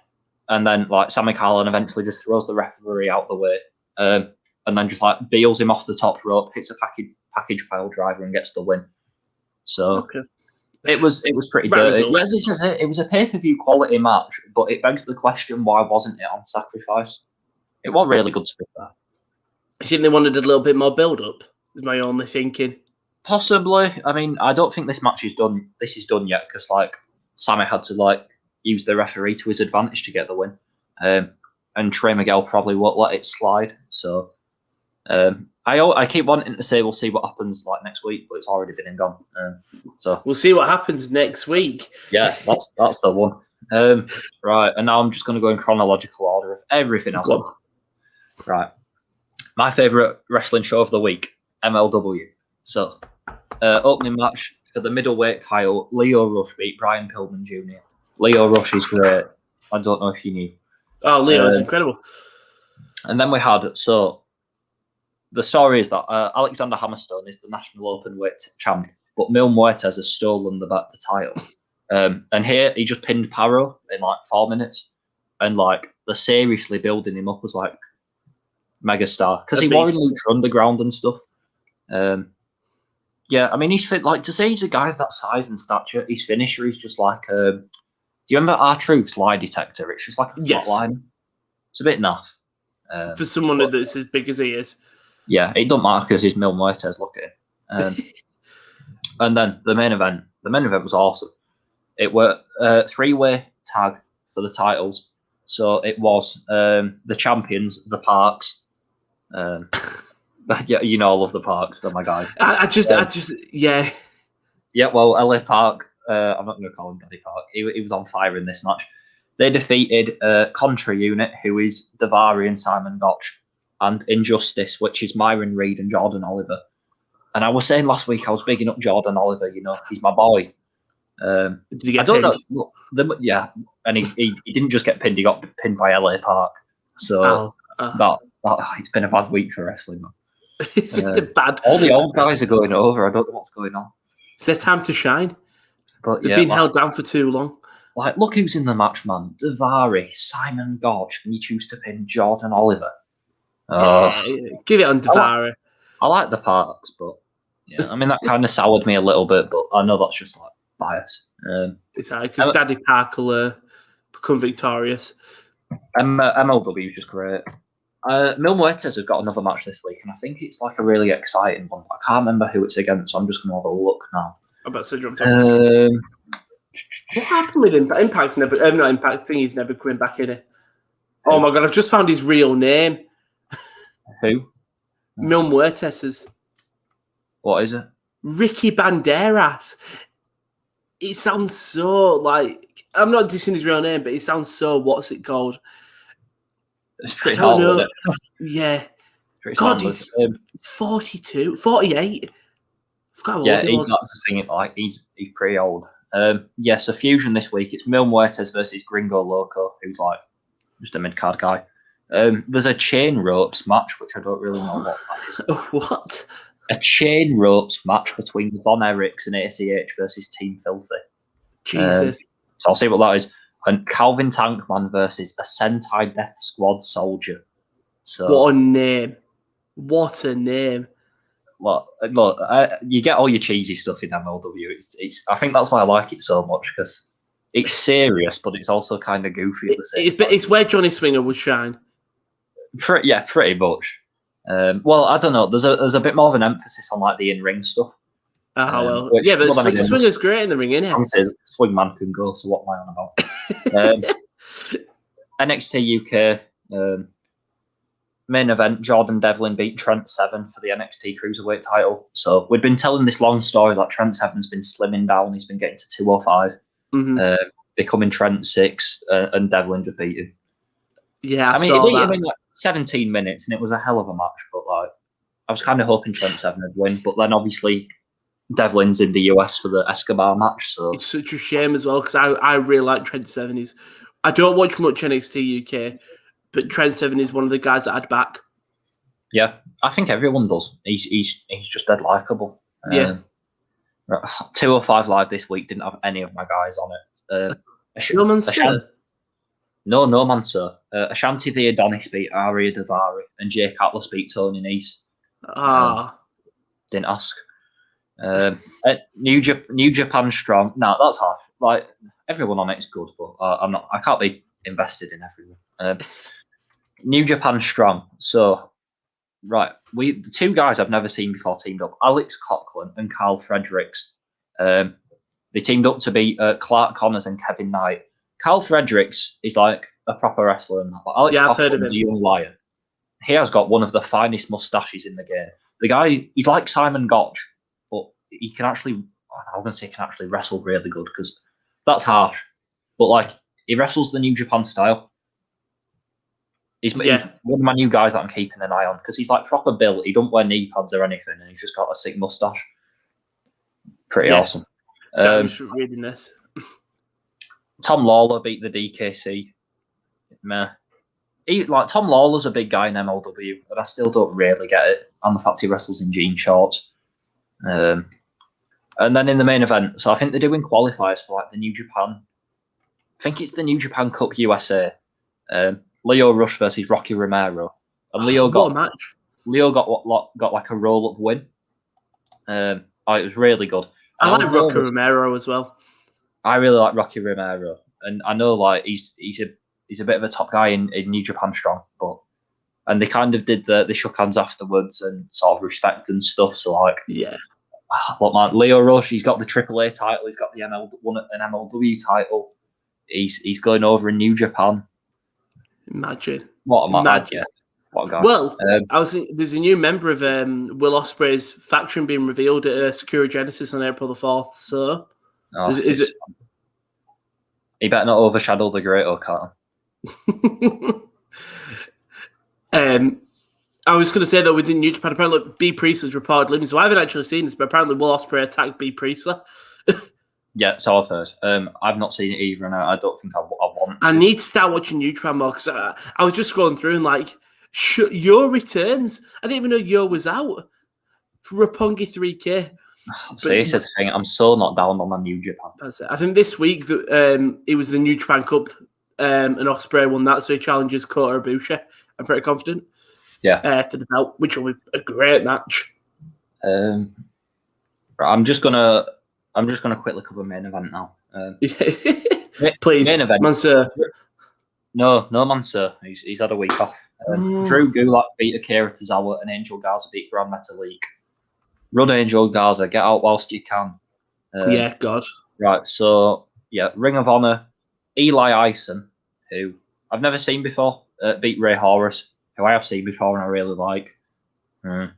And then Sami Callihan eventually just throws the referee out the way, and then just beels him off the top rope, hits a package pile driver, and gets the win. So it was pretty dirty. It was a pay-per-view quality match, but it begs the question, why wasn't it on Sacrifice? It was really good to be there. I think they wanted a little bit more build-up, is my only thinking. Possibly. I don't think this match is done. This is done yet, because Sami had to use the referee to his advantage to get the win. And Trey Miguel probably won't let it slide. So I keep wanting to say we'll see what happens next week, but it's already been and gone. So we'll see what happens next week. Yeah, that's the one. Right, and now I'm just going to go in chronological order of everything else. Right, my favourite wrestling show of the week, MLW. So, opening match for the middleweight title, Leo Rush beat Brian Pillman Jr. Leo Rush is great. I don't know if you knew. Oh, Leo is incredible. And then we had, so the story is that Alexander Hammerstone is the national open weight champ, but Mil Muertes has stolen the title. And here he just pinned Paro in like 4 minutes, and like they're seriously building him up as like megastar because he wore in Lucha Underground and stuff. Yeah, I mean he's fit. Like to say he's a guy of that size and stature, his finisher is just like. Do you remember R-Truth's lie detector? It's just like a flat line. It's a bit naff. For someone that's as big as he is. Yeah, it doesn't matter because he's Mil Muertes. Look at him. And then the main event. The main event was awesome. It were a 3-way tag for the titles. So it was the champions, the Parks. Yeah, you know, I love the Parks. They're my guys. I just, yeah. Yeah, well, LA Park. I'm not going to call him Daddy Park. He was on fire in this match. They defeated Contra Unit, who is Davari and Simon Gotch, and Injustice, which is Myron Reed and Jordan Oliver. And I was saying last week I was bigging up Jordan Oliver. You know, he's my boy. Did he get pinned? Know. Look, yeah, and he didn't just get pinned; he got pinned by LA Park. So that it's been a bad week for wrestling. It's been bad. All the old guys are going over. I don't know what's going on. It's their time to shine. But they've been held down for too long. Like, look who's in the match, man. Davari, Simon Gotch, and you choose to pin Jordan Oliver. Give it on Davari. I like the Parks, but yeah, I mean that kind of soured me a little bit. But I know that's just like bias. It's alright because Daddy Park will become victorious. MLW is just great. Mil Muertes has got another match this week, and I think it's like a really exciting one. I can't remember who it's against, so I'm just going to have a look now. I bet so jumped on. What happened with Impact? Impact's never, not Impact thing. He's never coming back in it. Oh my god! I've just found his real name. Who? Mil Muertes. What is it? Ricky Banderas. It sounds so like I'm not dissing his real name, but it sounds so. What's it called? It's pretty hard, isn't it? Yeah. God, he's 42, 48. Yeah, that's the thing. Like he's pretty old. Yes, a fusion this week. It's Mil Muertes versus Gringo Loco, who's like just a mid card guy. There's a chain ropes match, which I don't really know what that is. What? A chain ropes match between Von Erichs and ACH versus Team Filthy. Jesus. So I'll see what that is. And Calvin Tankman versus a Sentai Death Squad soldier. So what a name! What a name! Look, you get all your cheesy stuff in MLW. It's. I think that's why I like it so much because it's serious, but it's also kind of goofy at the same time. It's where Johnny Swinger would shine. Pretty much. Well, I don't know. There's a bit more of an emphasis on like the in-ring stuff. Well, yeah, but Swinger's great in the ring, isn't it? I'm saying Swingman can go. So what am I on about? NXT UK main event. Jordan Devlin beat Trent Seven for the NXT Cruiserweight title. So we'd been telling this long story that Trent Seven's been slimming down. He's been getting to 205, becoming Trent 6, and Devlin just beat him. Yeah, I mean, he beat him in like 17 minutes, and it was a hell of a match. But like, I was kind of hoping Trent Seven would win, but then obviously Devlin's in the US for the Escobar match. So it's such a shame as well because I really like Trent Seven. I don't watch much NXT UK, but Trent Seven is one of the guys that I'd back. Yeah, I think everyone does. He's just dead likable. Yeah. 205 Live this week didn't have any of my guys on it. No man, sir. Ashanti the Adonis beat Aria Davari, and Jake Atlas beat Tony Nese. Didn't ask. New Japan Strong. No, that's harsh. Like everyone on it is good, but I can't be invested in everyone. New Japan Strong. So, right, the two guys I've never seen before teamed up: Alex Coughlin and Carl Fredericks. They teamed up to beat Clark Connors and Kevin Knight. Carl Fredericks is like a proper wrestler, and Alex Coughlin's a young lion. He has got one of the finest mustaches in the game. The guy, he's like Simon Gotch, but he can actually, I'm going to say he can actually wrestle really good because that's harsh. But like, he wrestles the New Japan style. He's one of my new guys that I'm keeping an eye on because he's like proper built. He don't wear knee pads or anything, and he's just got a sick mustache. Pretty awesome. Reading this. Tom Lawler beat the DKC. Meh. like Tom Lawler's a big guy in MLW, and I still don't really get it. And the fact he wrestles in jean shorts. And then in the main event, so I think they're doing qualifiers for like the New Japan. I think it's the New Japan Cup USA. Leo Rush versus Rocky Romero, and Leo got a match. Leo got like a roll up win. It was really good. I like Rocky Romero as well. I really like Rocky Romero, and I know like he's a bit of a top guy in New Japan Strong, and they kind of did they shook hands afterwards and sort of respect and stuff. So like, yeah, look man, Leo Rush, he's got the AAA title, he's got the an MLW title, he's going over in New Japan. Imagine what a man, yeah. What a guy. Well, there's a new member of Will Ospreay's faction being revealed at Sakura Genesis on April the 4th. So, is it? He better not overshadow the Great O'Connor. I was going to say that within New Japan, apparently B Priestley's reported leaving, so I haven't actually seen this, but apparently Will Ospreay attacked B Priestley. Yeah, so I've heard. I've not seen it either, and I don't think I want to. I need to start watching New Japan more, because I was just going through and like, Yo returns. I didn't even know Yo was out for Roppongi 3K. See, this is the thing. I'm so not down on my New Japan. That's it. I think this week it was the New Japan Cup, and Ospreay won that, so he challenges Kota Ibushi. I'm pretty confident. Yeah, for the belt, which will be a great match. I'm just gonna quickly cover main event now. Please, main event. Mansoor. No, Mansoor. He's had a week off. Drew Gulak beat Akira Tozawa, and Angel Garza beat Grand Metalik. Run Angel Garza, get out whilst you can. Yeah, God. Right, so yeah, Ring of Honor. Eli Ison, who I've never seen before, beat Ray Horus, who I have seen before and I really like. And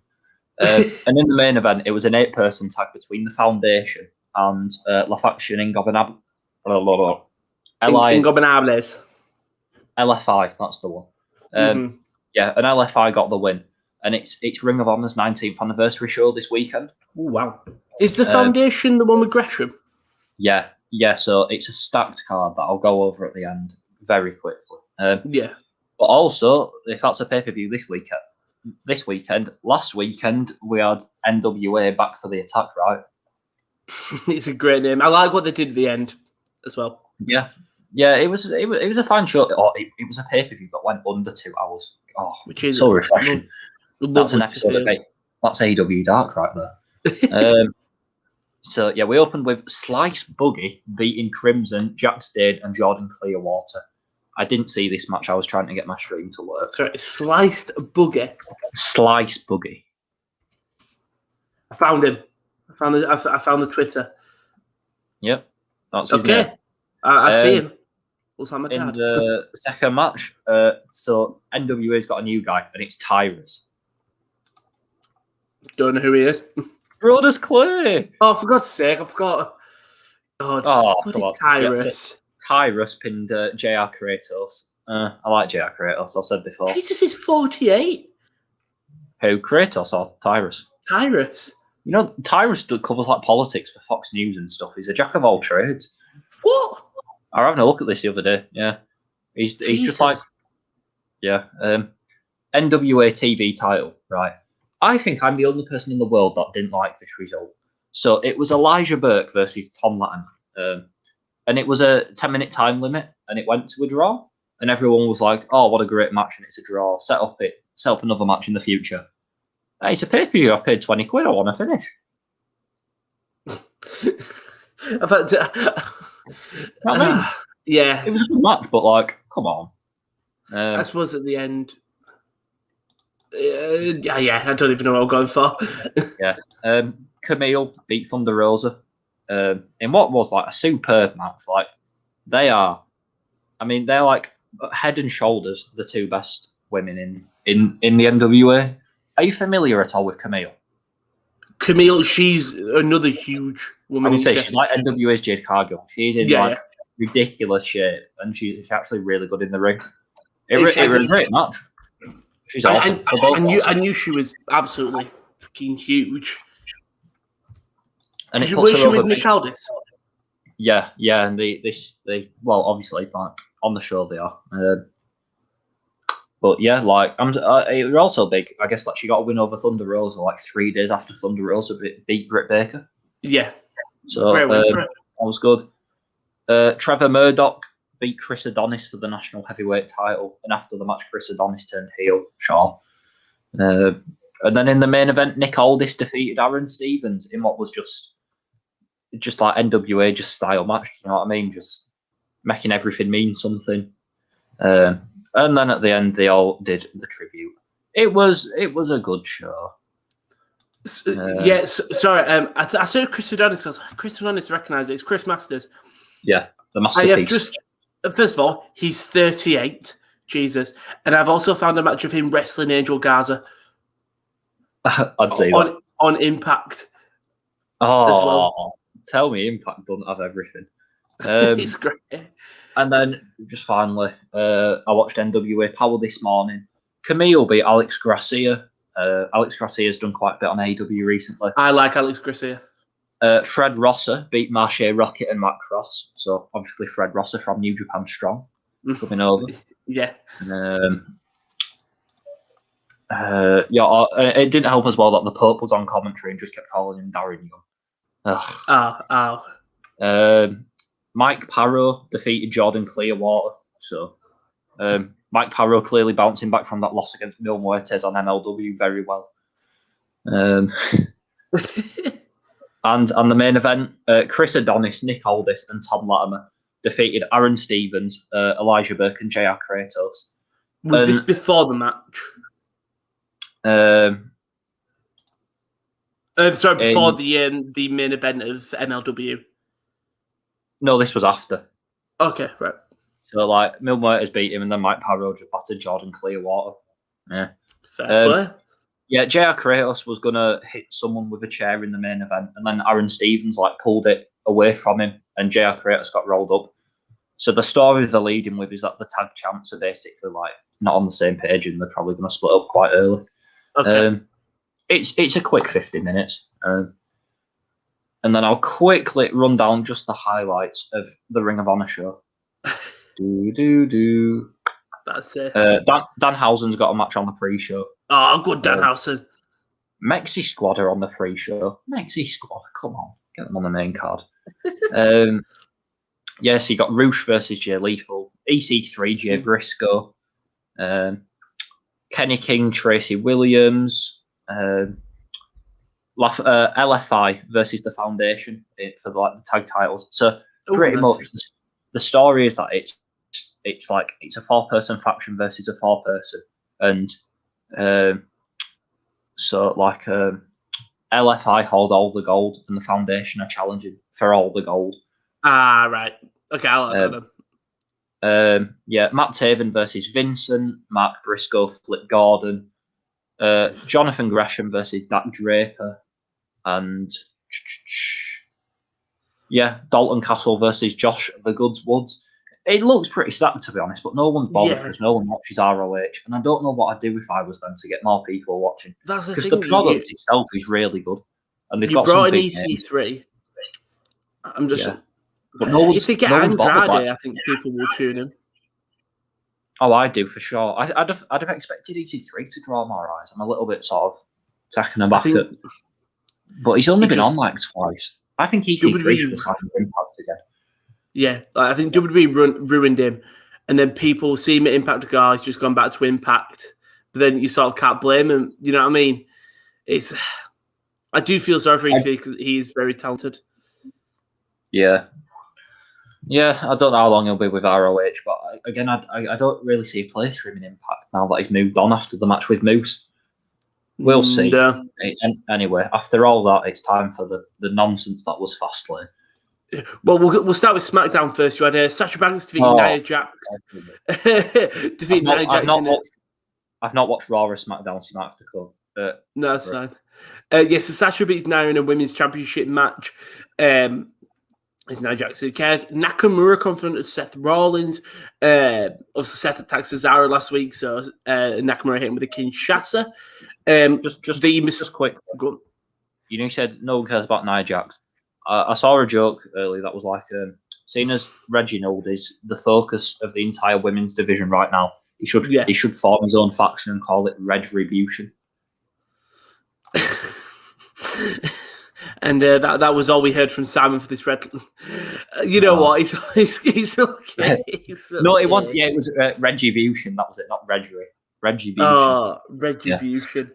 in the main event, it was an 8-person tag between the Foundation and La Faction Ingobernables. LFI, that's the one. Yeah, and LFI got the win. And it's Ring of Honor's 19th anniversary show this weekend. Oh, wow. Is the Foundation the one with Gresham? Yeah, so it's a stacked card that I'll go over at the end very quickly. Yeah. But also, if that's a pay-per-view this weekend, last weekend, we had NWA Back for the Attack, right? It's a great name. I like what they did at the end as well. Yeah, it was a fine show. It was a pay-per-view that went under 2 hours. Oh, which is so refreshing. That's an episode of that's AEW Dark right there. So yeah, we opened with Slice Buggy beating Crimson, Jack Stade, and Jordan Clearwater. I didn't see this match. I was trying to get my stream to work. Sorry, Sliced Buggy. Slice Buggy. I found him. I found the Twitter. Yep, that's his okay. name. I see him. What's my dad? In the second match, so NWA's got a new guy, and it's Tyrus. Don't know who he is. Brodus Clay. Oh, for God's sake, I forgot. God, come on. Tyrus. Tyrus pinned JR Kratos. I like JR Kratos, I've said before. Jesus is 48. Who, Kratos or Tyrus? Tyrus. You know, Tyrus covers like politics for Fox News and stuff. He's a jack of all trades. What? I was having a look at this the other day. Yeah. He's just like, yeah. NWA TV title, right? I think I'm the only person in the world that didn't like this result. So it was Elijah Burke versus Tom Latimer. And it was a 10-minute time limit, and it went to a draw. And everyone was like, oh, what a great match, and it's a draw. Set up another match in the future. Hey, it's a pay-per-view. I've paid 20 quid. I want to finish. Yeah. It was a good match, but like, come on. I suppose at the end... yeah, I don't even know what I'm going for. Yeah. Camille beat Thunder Rosa in what was like a superb match. Like, they're like head and shoulders the two best women in the NWA. Are you familiar at all with Camille? Camille, she's another huge woman. I would say she's like NWA's Jade Cargill. She's in ridiculous shape, and she's actually really good in the ring. It was a great match. She's awesome. I knew she was absolutely fucking huge. And was she with Nick Aldis? Yeah, and they well, obviously, like on the show they are. But yeah, like it was also big. I guess like she got a win over Thunder Rosa like 3 days after Thunder Rosa beat Britt Baker. Yeah, so great win for it. That was good. Trevor Murdoch beat Chris Adonis for the national heavyweight title, and after the match, Chris Adonis turned heel. Sure. And then in the main event, Nick Aldis defeated Aaron Stevens in what was just like NWA just style match. You know what I mean? Just making everything mean something. And then at the end, they all did the tribute. It was a good show. Sorry. I said Chris Adonis. I was like, Chris Adonis recognised it. It's Chris Masters. Yeah, the masterpiece. First of all, he's 38. Jesus. And I've also found a match of him wrestling Angel Garza. I'd say that. On Impact. Oh, as well. Tell me Impact doesn't have everything. It's great. And then just finally, I watched NWA Power this morning. Camille beat Alex Garcia. Alex Garcia's done quite a bit on AEW recently. I like Alex Garcia. Fred Rosser beat Marche Rocket and Matt Cross. So obviously Fred Rosser from New Japan Strong coming over. Yeah. It didn't help as well that the Pope was on commentary and just kept calling him Darren Young. Mike Parrow defeated Jordan Clearwater. So Mike Parrow clearly bouncing back from that loss against Mil Muertes on MLW very well. And the main event, Chris Adonis, Nick Aldis, and Tom Latimer defeated Aaron Stevens, Elijah Burke, and JR Kratos. Was this before the match? Before the main event of MLW. No, this was after. Okay, right. So like Mil Muertes beat him, and then Mike Parrow just battered Jordan Clearwater. Yeah, fair play. Yeah, JR Kratos was gonna hit someone with a chair in the main event, and then Aaron Stevens like pulled it away from him, and JR Kratos got rolled up. So the story they're leading with is that the tag champs are basically like not on the same page, and they're probably gonna split up quite early. Okay. It's a quick 50 minutes. And then I'll quickly run down just the highlights of the Ring of Honor show. That's it. Danhausen's got a match on the pre-show. Oh, good Danhausen. Mexi Squad are on the pre-show. Mexi Squad, come on. Get them on the main card. Yes, you got Roosh versus Jay Lethal. EC3, Jay Briscoe. Kenny King, Tracy Williams. LFI versus the Foundation for the tag titles. So pretty much the story is that it's a 4-person faction versus a 4-person, and LFI hold all the gold, and the Foundation are challenging for all the gold. Ah, right. Okay, I like that. Matt Taven versus Vincent, Mark Briscoe, Flip Gordon, Jonathan Gresham versus Dak Draper, and Dalton Castle versus Josh the Goods Woods. It looks pretty stacked, to be honest, but no one's bothered because no one watches ROH, and I don't know what I'd do if I was them to get more people watching. Because the product itself is really good, and they've got some big EC3. I'm just. Yeah. But if they get Andrade, I think people will tune in. Oh, I do for sure. I'd have expected EC3 to draw more eyes. I'm a little bit sort of taking him back at, but he's only been on like twice. I think EC3 should have signed Impact again. Yeah, I think WWE ruined him, and then people see him at Impact go, he's just gone back to Impact. But then you sort of can't blame him. You know what I mean? I do feel sorry for EC3 because he's very talented. Yeah. Yeah, I don't know how long he'll be with ROH, but again, I don't really see a place for him in Impact now that he's moved on after the match with Moose. We'll see. Yeah. Anyway, after all that, it's time for the nonsense that was Fastlane. Well, we'll start with SmackDown first. You had Sasha Banks defeating Nia Jax. I've not watched Raw or SmackDown, so you might have to cover. No, that's fine. Yes, so Sasha beats Nia in a women's championship match. It's Nia Jax who cares. Nakamura confronted Seth Rollins. Also, Seth attacked Cesaro last week, so Nakamura hit him with a Kinshasa. Just quick. You know, you said no one cares about Nia Jax. I saw a joke earlier that was like, seeing as Reginald is the focus of the entire women's division right now, He should form his own faction and call it Retribution. And that was all we heard from Simon for this red. You know what? He's okay. He's okay. No, it was Retribution. That was it, not Retribution. Oh, Retribution.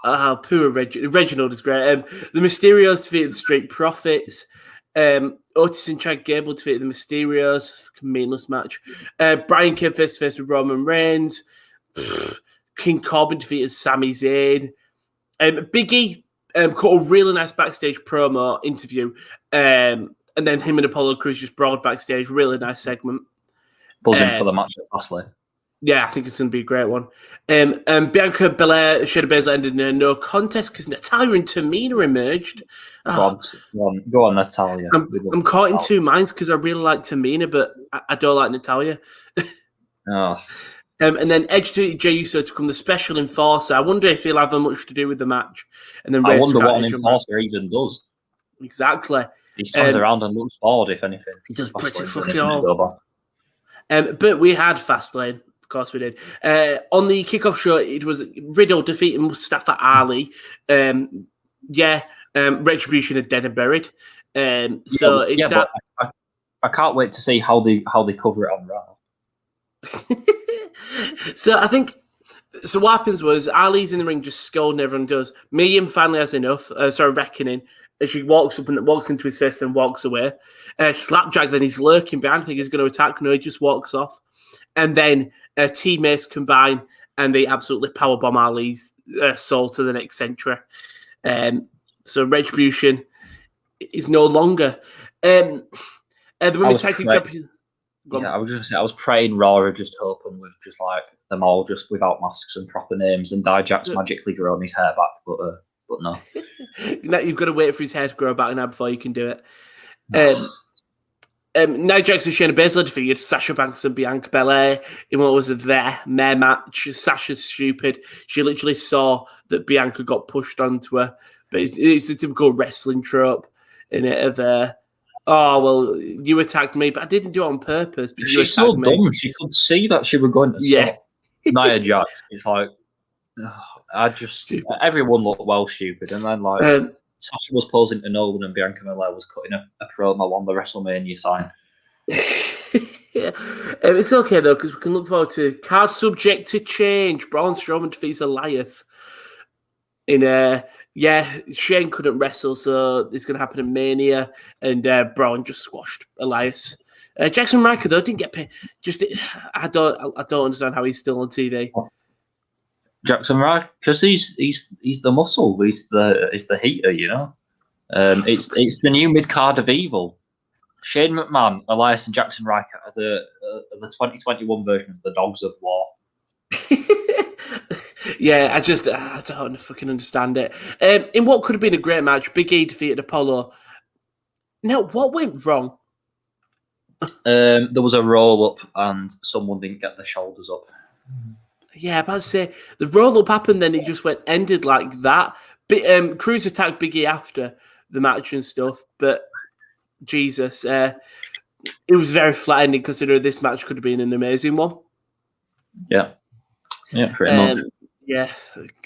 Poor Reginald is great. The Mysterios defeated the Street Profits. Otis and Chad Gable defeated the Mysterios. Fucking meaningless match. Brian came face to face with Roman Reigns. King Corbin defeated Sami Zayn. Big E cut a really nice backstage promo interview. And then him and Apollo Crews just brawled backstage. Really nice segment. Buzzing for the match at Fastlane. Yeah, I think it's going to be a great one. Bianca Belair, Shayna Baszler ended in a no contest because Natalya and Tamina emerged. Go on, Natalya. I'm caught in two minds because I really like Tamina, but I don't like Natalya. And then Edge to Jey Uso to become the special enforcer. I wonder if he'll have much to do with the match. And then I wonder what an enforcer even does. Exactly. He stands around and looks bored, if anything. He does pretty fucking all. But we had Fastlane. Of course we did. On the kickoff show, it was Riddle defeating Mustafa Ali. Retribution are dead and buried. I can't wait to see how they cover it on Raw. So I think what happens was Ali's in the ring just scolding everyone. Does Miriam finally has enough? Reckoning as she walks up and walks into his face and walks away. Slapjack then he's lurking behind. I think he's going to attack. No, he just walks off. And then teammates combine and they absolutely powerbomb Ali's soul to the next century. So Retribution is no longer. The women's tag team champion. Yeah, I was just say I was praying Raw are just hoping with just like them all just without masks and proper names and Dijak's magically growing his hair back, but no. You've got to wait for his hair to grow back now before you can do it. Nia Jax and Shayna Baszler defeated Sasha Banks and Bianca Belair in what was their match. Sasha's stupid. She literally saw that Bianca got pushed onto her, but it's the typical wrestling trope in it of you attacked me, but I didn't do it on purpose. But she's so dumb. She could see that she was going to stop Nia Jax. It's like, everyone looked well stupid. And then Sasha was posing to Nolan and Bianca Belair was cutting a promo on the WrestleMania sign. It's okay though, because we can look forward to card subject to change. Braun Strowman defeats Elias. Shane couldn't wrestle, so it's going to happen in Mania, and Braun just squashed Elias. Jackson Riker though didn't get paid. I don't understand how he's still on TV. Jackson Riker, because he's the muscle, he's the heater, you know. It's the new mid card of evil. Shane McMahon, Elias, and Jackson Riker are the 2021 version of the Dogs of War. Yeah, I don't fucking understand it. In what could have been a great match, Big E defeated Apollo. Now, what went wrong? There was a roll up and someone didn't get their shoulders up. Yeah, but I'd say the roll up happened, then it just ended like that. Cruz attacked Big E after the match and stuff, but Jesus, it was very flat ending considering this match could have been an amazing one. Yeah, pretty much. Yeah,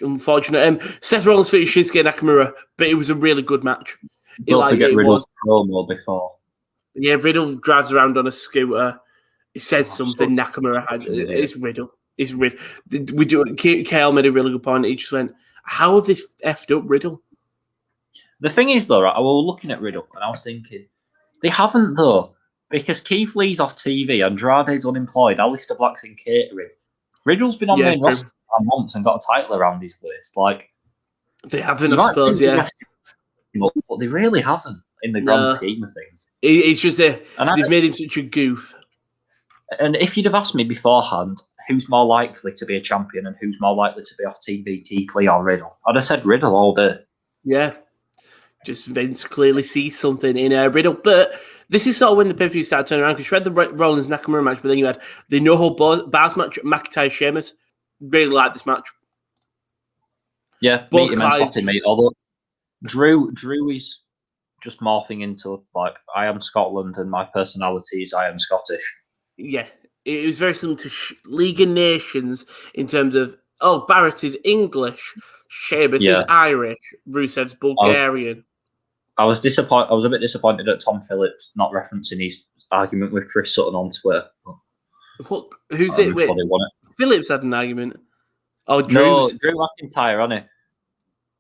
unfortunate. Seth Rollins defeated Shinsuke Nakamura, but it was a really good match. Don't forget Riddle's promo before. Yeah, Riddle drives around on a scooter. He says something Nakamura has. It's Riddle. It's Riddle. KL made a really good point. He just went, how have they effed up Riddle? The thing is, though, right, I was looking at Riddle and I was thinking, they haven't, though, because Keith Lee's off TV, Andrade's unemployed, Alistair Black's in catering. Riddle's been on the main roster for months and got a title around his waist. Like, they haven't, I suppose, yeah. But they really haven't in the grand scheme of things. It's just they've made him such a goof. And if you'd have asked me beforehand, who's more likely to be a champion and who's more likely to be off TV, Keith Lee or Riddle, I'd have said Riddle all day. Yeah. Just Vince clearly sees something in Riddle. But this is sort of when the pay-per-view started turning around, because you had the Rollins Nakamura match, but then you had the no-hold-bars match, McIntyre Sheamus. Really like this match. Yeah, meet him and slotting me. Although Drew is just morphing into, like, I am Scotland and my personality is I am Scottish. Yeah, It was very similar to League of Nations in terms of, Barrett is English, Sheamus is Irish, Rusev's Bulgarian. I was disappointed. I was a bit disappointed at Tom Phillips not referencing his argument with Chris Sutton on Twitter. Who's it with? Phillips had an argument. Oh, Drew McIntyre, hasn't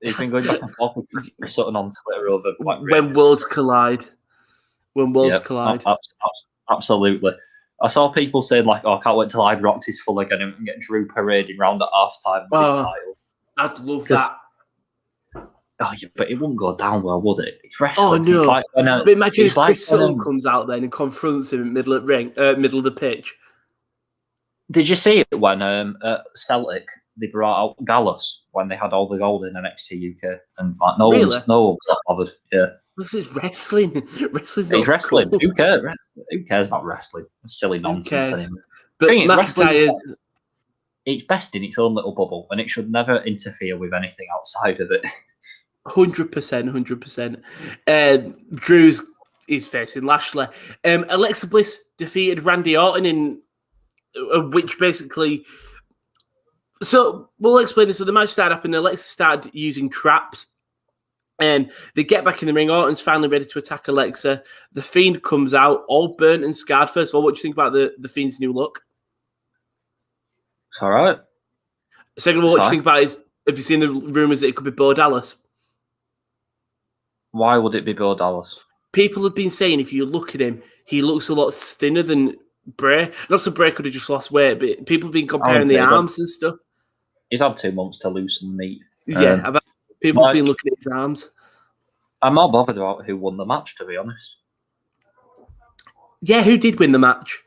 he? He's been going back and forth with Chris Sutton on Twitter over when worlds collide. When worlds collide. Absolutely. I saw people saying like, "Oh, I can't wait till Ibrox is full again and get Drew parading round at halftime with his title." I'd love that. Oh, yeah, but it wouldn't go down well, would it? It's wrestling. Oh no! It's like but imagine if Chris Sutton comes out then and confronts him in middle of the pitch. Did you see it when at Celtic they brought out Gallus when they had all the gold in NXT UK and like no one was bothered. Yeah. This is wrestling. It's wrestling. Cool. Who cares? Who cares about wrestling? It's silly nonsense anyway. But McIntyre it's best in its own little bubble, and it should never interfere with anything outside of it. 100%. Drew's is facing Lashley. Alexa Bliss defeated Randy Orton in which basically. So we'll explain this. So the match started up, and Alexa started using traps. They get back in the ring. Orton's finally ready to attack Alexa. The Fiend comes out, all burnt and scarred. First of all, what do you think about the Fiend's new look? It's all right. Second of all, what do you think about his... Have you seen the rumours that it could be Bo Dallas? Why would it be Bo Dallas? People have been saying if you look at him, he looks a lot thinner than Bray. Not so Bray could have just lost weight, but people have been comparing the arms and stuff. He's had 2 months to lose some meat. Yeah, people have been looking at his arms. I'm not bothered about who won the match, to be honest. Yeah, who did win the match?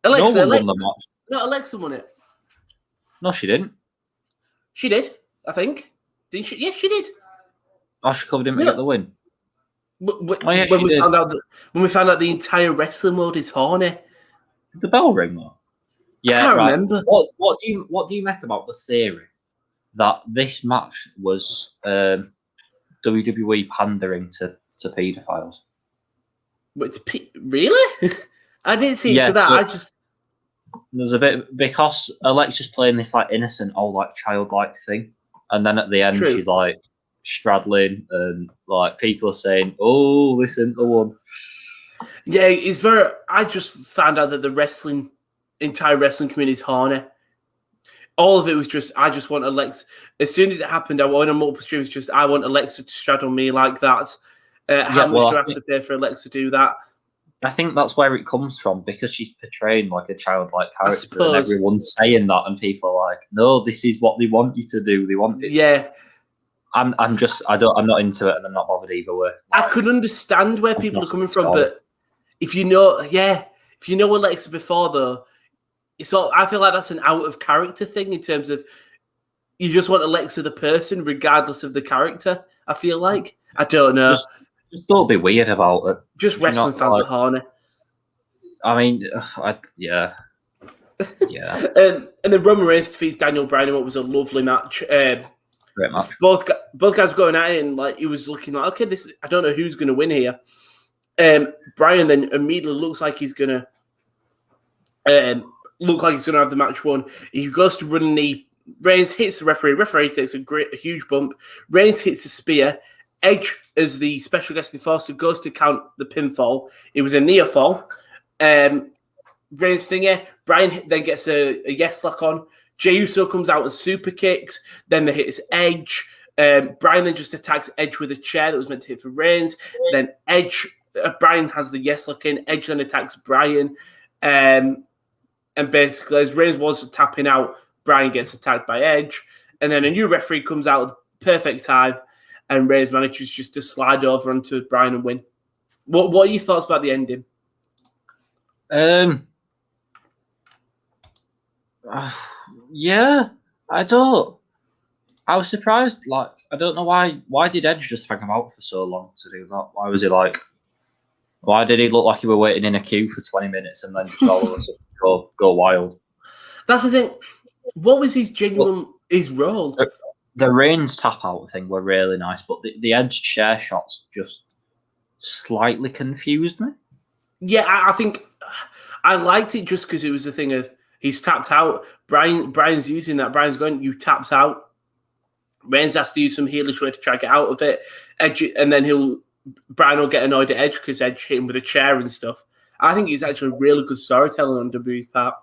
Alexa won the match. No, Alexa won it. No, she didn't. She did, I think. Didn't she? Yes, she did. Oh, she covered him to get the win. When we found out the entire wrestling world is horny. Did the bell ring though? Yeah, I can't remember. What do you make about the theory that this match was WWE pandering to paedophiles? Really? I didn't see it to that. So there's a bit because Alexa's playing this like innocent, childlike thing, and then at the end she's like straddling, and like people are saying, "Oh, this isn't the one." Yeah, it's very. I just found out that the entire wrestling community is horny. All of it was just, I just want Alexa. As soon as it happened, I went on multiple streams. Just, I want Alexa to straddle me like that. How much do I have to pay for Alexa to do that? I think that's where it comes from because she's portraying like a childlike character, and everyone's saying that, and people are like, "No, this is what they want you to do. They want it." Yeah. I'm not into it, and I'm not bothered either way. I could understand where people are coming from, but if you know Alexa before though, I feel like that's an out of character thing in terms of you just want Alexa the person regardless of the character. I feel like I don't know. Just don't be weird about it. Just wrestling fans are horny. I mean, yeah. And then Roman Reigns defeats Daniel Bryan in what was a lovely match. Great match. Both guys were going at it, and like he was looking like, okay, I don't know who's going to win here. Bryan then immediately looks like he's going to have the match won. He goes to run a knee. Reigns hits the referee. Referee takes a huge bump. Reigns hits the spear. Edge, as the special guest enforcer, goes to count the pinfall. It was a near fall. Reigns thingy. Bryan then gets a yes lock on. Jey Uso comes out and super kicks. Then they hit his Edge. Bryan then just attacks Edge with a chair that was meant to hit for Reigns. Then Bryan has the yes lock in. Edge then attacks Bryan. And basically, as Reigns was tapping out, Bryan gets attacked by Edge. And then a new referee comes out at the perfect time. And Reigns manages just to slide over onto Bryan and win. What are your thoughts about the ending? Yeah, I was surprised. Like, I don't know why did Edge just hang him out for so long to do that? Why was he like? Why did he look like he were waiting in a queue for 20 minutes and then just all of a sudden go wild? That's the thing. What was his role? The Reigns tap out thing were really nice, but the Edge chair shots just slightly confused me. Yeah, I think I liked it just because it was a thing of he's tapped out. Brian's using that. Brian's going, you tapped out. Reigns has to use some heelish way to try to get out of it. Edge, and then Brian will get annoyed at Edge because Edge hit him with a chair and stuff. I think it's actually really good storytelling on WWE's part.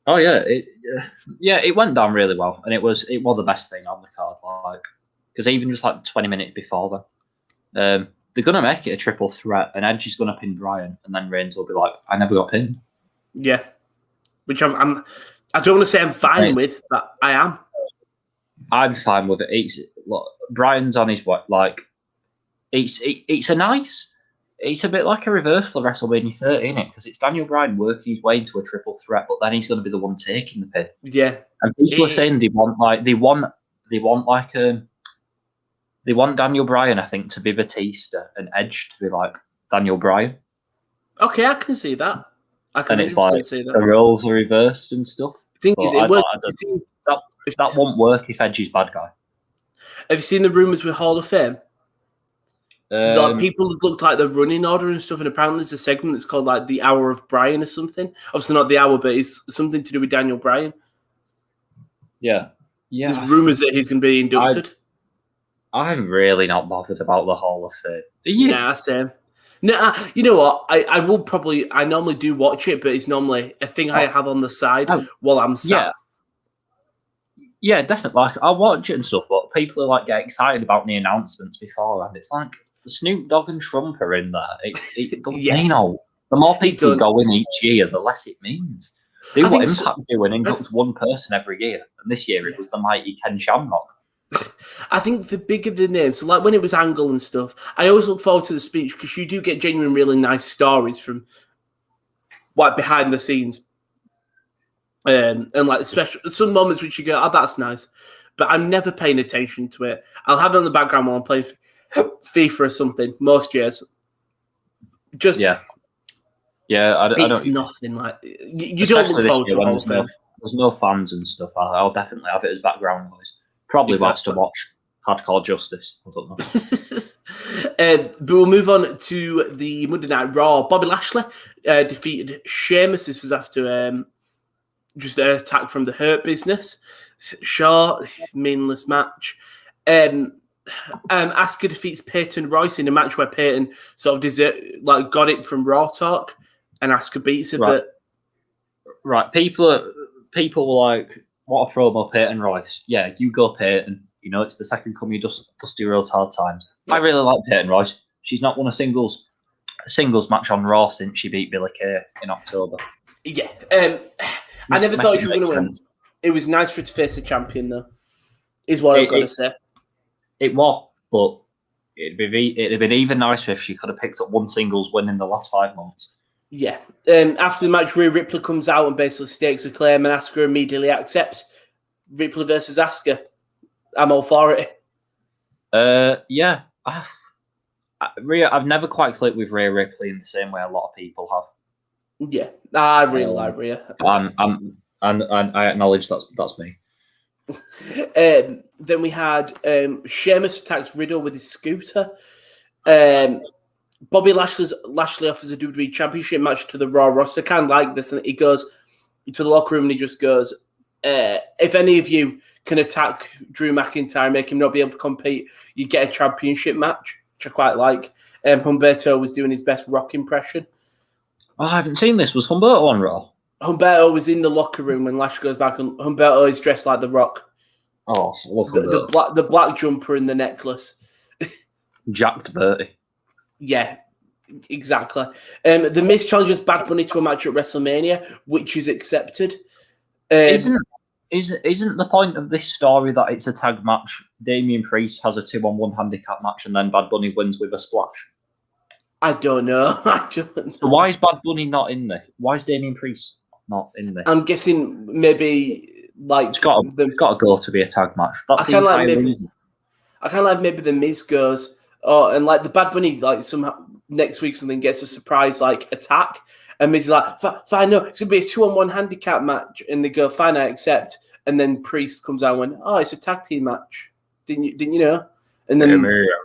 Oh yeah, it went down really well, and it was the best thing on the card, like because even just like 20 minutes before that, they're gonna make it a triple threat, and Edge is gonna pin Brian, and then Reigns will be like, "I never got pinned." Yeah, which I don't want to say I'm fine with, but I am. I'm fine with it. Brian's on his way. Like, it's a bit like a reversal of WrestleMania 30, isn't it? Because it's Daniel Bryan working his way into a triple threat, but then he's going to be the one taking the pin. Yeah, and people are saying they want Daniel Bryan, I think, to be Batista and Edge to be like Daniel Bryan. Okay, I can see that. And it's like the roles are reversed and stuff. That won't work if Edge is bad guy. Have you seen the rumours with Hall of Fame? Like people look like the running order and stuff, and apparently there's a segment that's called like the Hour of Bryan or something. Obviously not the hour, but it's something to do with Daniel Bryan. Yeah. There's rumours that he's going to be inducted. I'm really not bothered about the Hall of Fame. Nah, same. No, you know what? I normally do watch it, but it's normally a thing I have on the side while I'm sat. Yeah, definitely. Like, I watch it and stuff, but people are like get excited about the announcements before, and it's like Snoop Dogg and Trump are in there. It doesn't mean all. The more people who go in each year, the less it means. Do what Impact do and induct one person every year, and this year it was the mighty Ken Shamrock. I think the bigger the name, so like when it was Angle and stuff, I always look forward to the speech because you do get genuine, really nice stories from like behind the scenes. And like special some moments which you go, oh, that's nice, but I'm never paying attention to it. I'll have it in the background while I'm playing FIFA or something. Most years, just I don't. It's nothing like you don't look forward to the whole thing. There's no fans and stuff. I'll definitely have it as background noise. Probably wants to watch Hardcore Justice. I don't know. But we'll move on to the Monday Night Raw. Bobby Lashley defeated Sheamus. This was after just an attack from the Hurt Business. Short, meaningless match. Asuka defeats Peyton Royce in a match where Peyton sort of got it from Raw Talk, and Asuka beats her. Right. Right. People were like, what a promo, Peyton Royce. Yeah, you go, Peyton. You know, it's the second coming of Dusty Rhodes Hard Times. I really like Peyton Royce. She's not won a singles match on Raw since she beat Billie Kay in October. Yeah. I never thought she was going to win. It was nice for her to face a champion, though, is what I've got to say. It was, but it'd have been even nicer if she could have picked up one singles win in the last 5 months. Yeah. After the match, Rhea Ripley comes out and basically stakes a claim, and Asuka immediately accepts Ripley versus Asuka. I'm all for it. Yeah. Rhea, I've never quite clicked with Rhea Ripley in the same way a lot of people have. Yeah, I really like Rhea. And I acknowledge that's me. Then we had Sheamus attacks Riddle with his scooter. Bobby Lashley offers a WWE Championship match to the Raw roster. Kind of like this, and he goes to the locker room and he just goes, "If any of you can attack Drew McIntyre, make him not be able to compete, you get a championship match," which I quite like. Humberto was doing his best Rock impression. Oh, I haven't seen this. Was Humberto on Raw? Humberto was in the locker room when Lashley goes back, and Humberto is dressed like the Rock. Oh, I love Humberto. The black jumper and the necklace. Jacked Bertie. Yeah, exactly. The Miz challenges Bad Bunny to a match at WrestleMania, which is accepted. Isn't the point of this story that it's a tag match? Damian Priest has a 2-on-1 handicap match, and then Bad Bunny wins with a splash. I don't know. So why is Bad Bunny not in there? Why is Damian Priest not in there? I'm guessing maybe like it's got to go to be a tag match. That's the entire reason. I kind of like maybe the Miz goes, and like the Bad Bunny like somehow next week something gets a surprise like attack, and Miz is like, fine, no, it's gonna be a 2-on-1 handicap match, and they go, fine, I accept, and then Priest comes out and went, oh, it's a tag team match, didn't you know? And then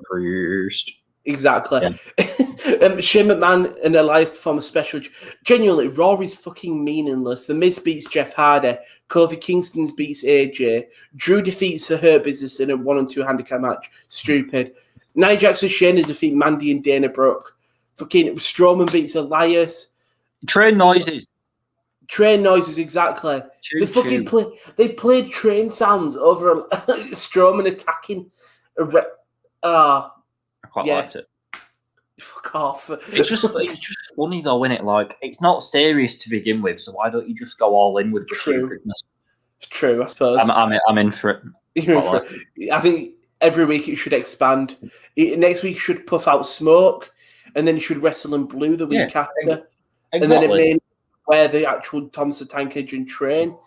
Priest. Exactly. Yeah. Shane McMahon and Elias perform a special. Genuinely, Raw is fucking meaningless. The Miz beats Jeff Hardy. Kofi Kingston beats AJ. Drew defeats the Hurt Business in a 1-on-2 handicap match. Stupid. Nia Jax and Shayna defeat Mandy and Dana Brooke. Fucking Strowman beats Elias. Train noises. Train noises, exactly. Choo, They played train sounds over Strowman attacking. I quite yeah. liked it. Fuck off. It's just funny though, isn't it? Like, it's not serious to begin with, so why don't you just go all in with the stupidness? True, I suppose. I'm in for it. You're in for it. I think every week it should expand. Next week should puff out smoke, and then you should wrestle in blue the week after. Exactly. And then it may wear the actual Thompson Tank Engine train.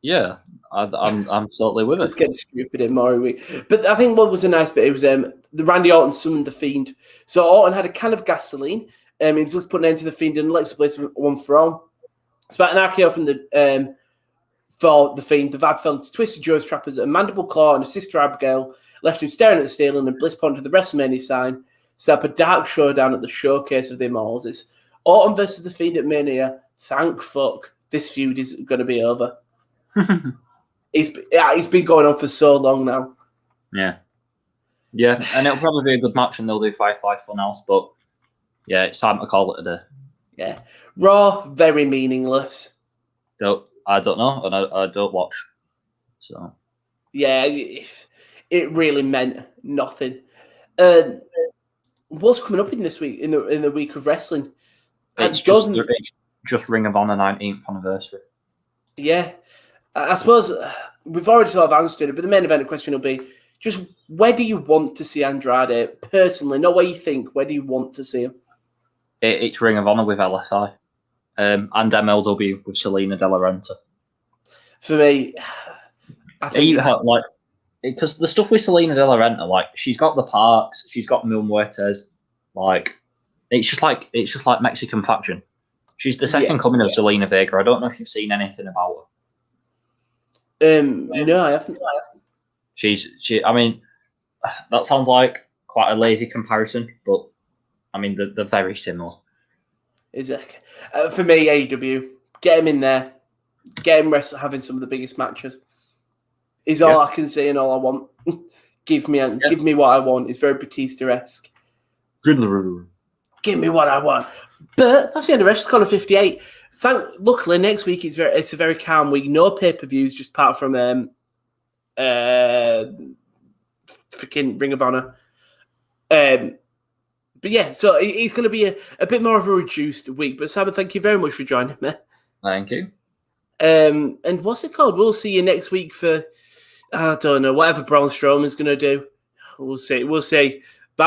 Yeah, I'm totally with it. It's getting stupid in more week. But I think what was a nice bit, it was the Randy Orton summoned the Fiend. So Orton had a can of gasoline. He's just putting an end to the Fiend and Alexa Bliss one for all. It's about an RKO from the for the Fiend. The Vab fell into Twisted Joe's trappers, a mandible claw and a sister Abigail left him staring at the ceiling, and Bliss pointed to the WrestleMania sign, set up a dark showdown at the showcase of the Immortals. It's Orton versus the Fiend at Mania. Thank fuck this feud is going to be over. It's been going on for so long now. Yeah, and it'll probably be a good match, and they'll do Firefly Funhouse. But yeah, it's time to call it a day. Yeah, Raw very meaningless. I don't know, and I don't watch. So yeah, it really meant nothing. What's coming up in this week in the week of wrestling? It's just Ring of Honor 19th anniversary. Yeah. I suppose we've already sort of answered it, but the main event question will be just where do you want to see Andrade personally? Not where you think, where do you want to see him? It's Ring of Honor with LFI and MLW with Selena De La Renta. For me, I think because the stuff with Selena De La Renta, like she's got the Parks, she's got Mil Muertes, like it's just like Mexican faction. She's the second coming of Zelina Vega. I don't know if you've seen anything about her. No, I haven't. I mean, that sounds like quite a lazy comparison, but I mean, they're very similar. Is it? For me, AEW, get him in there, get him having some of the biggest matches. Is all I can say and all I want. Give me what I want. It's very Batista-esque. Give me what I want. But that's the end of Wrestling Corner 58. Luckily, next week it's a very calm week. No pay-per-views, just apart from freaking Ring of Honor. But yeah, so it's going to be a bit more of a reduced week. But Simon, thank you very much for joining me. Thank you. And what's it called? We'll see you next week for I don't know, whatever Braun Strowman's going to do. We'll see.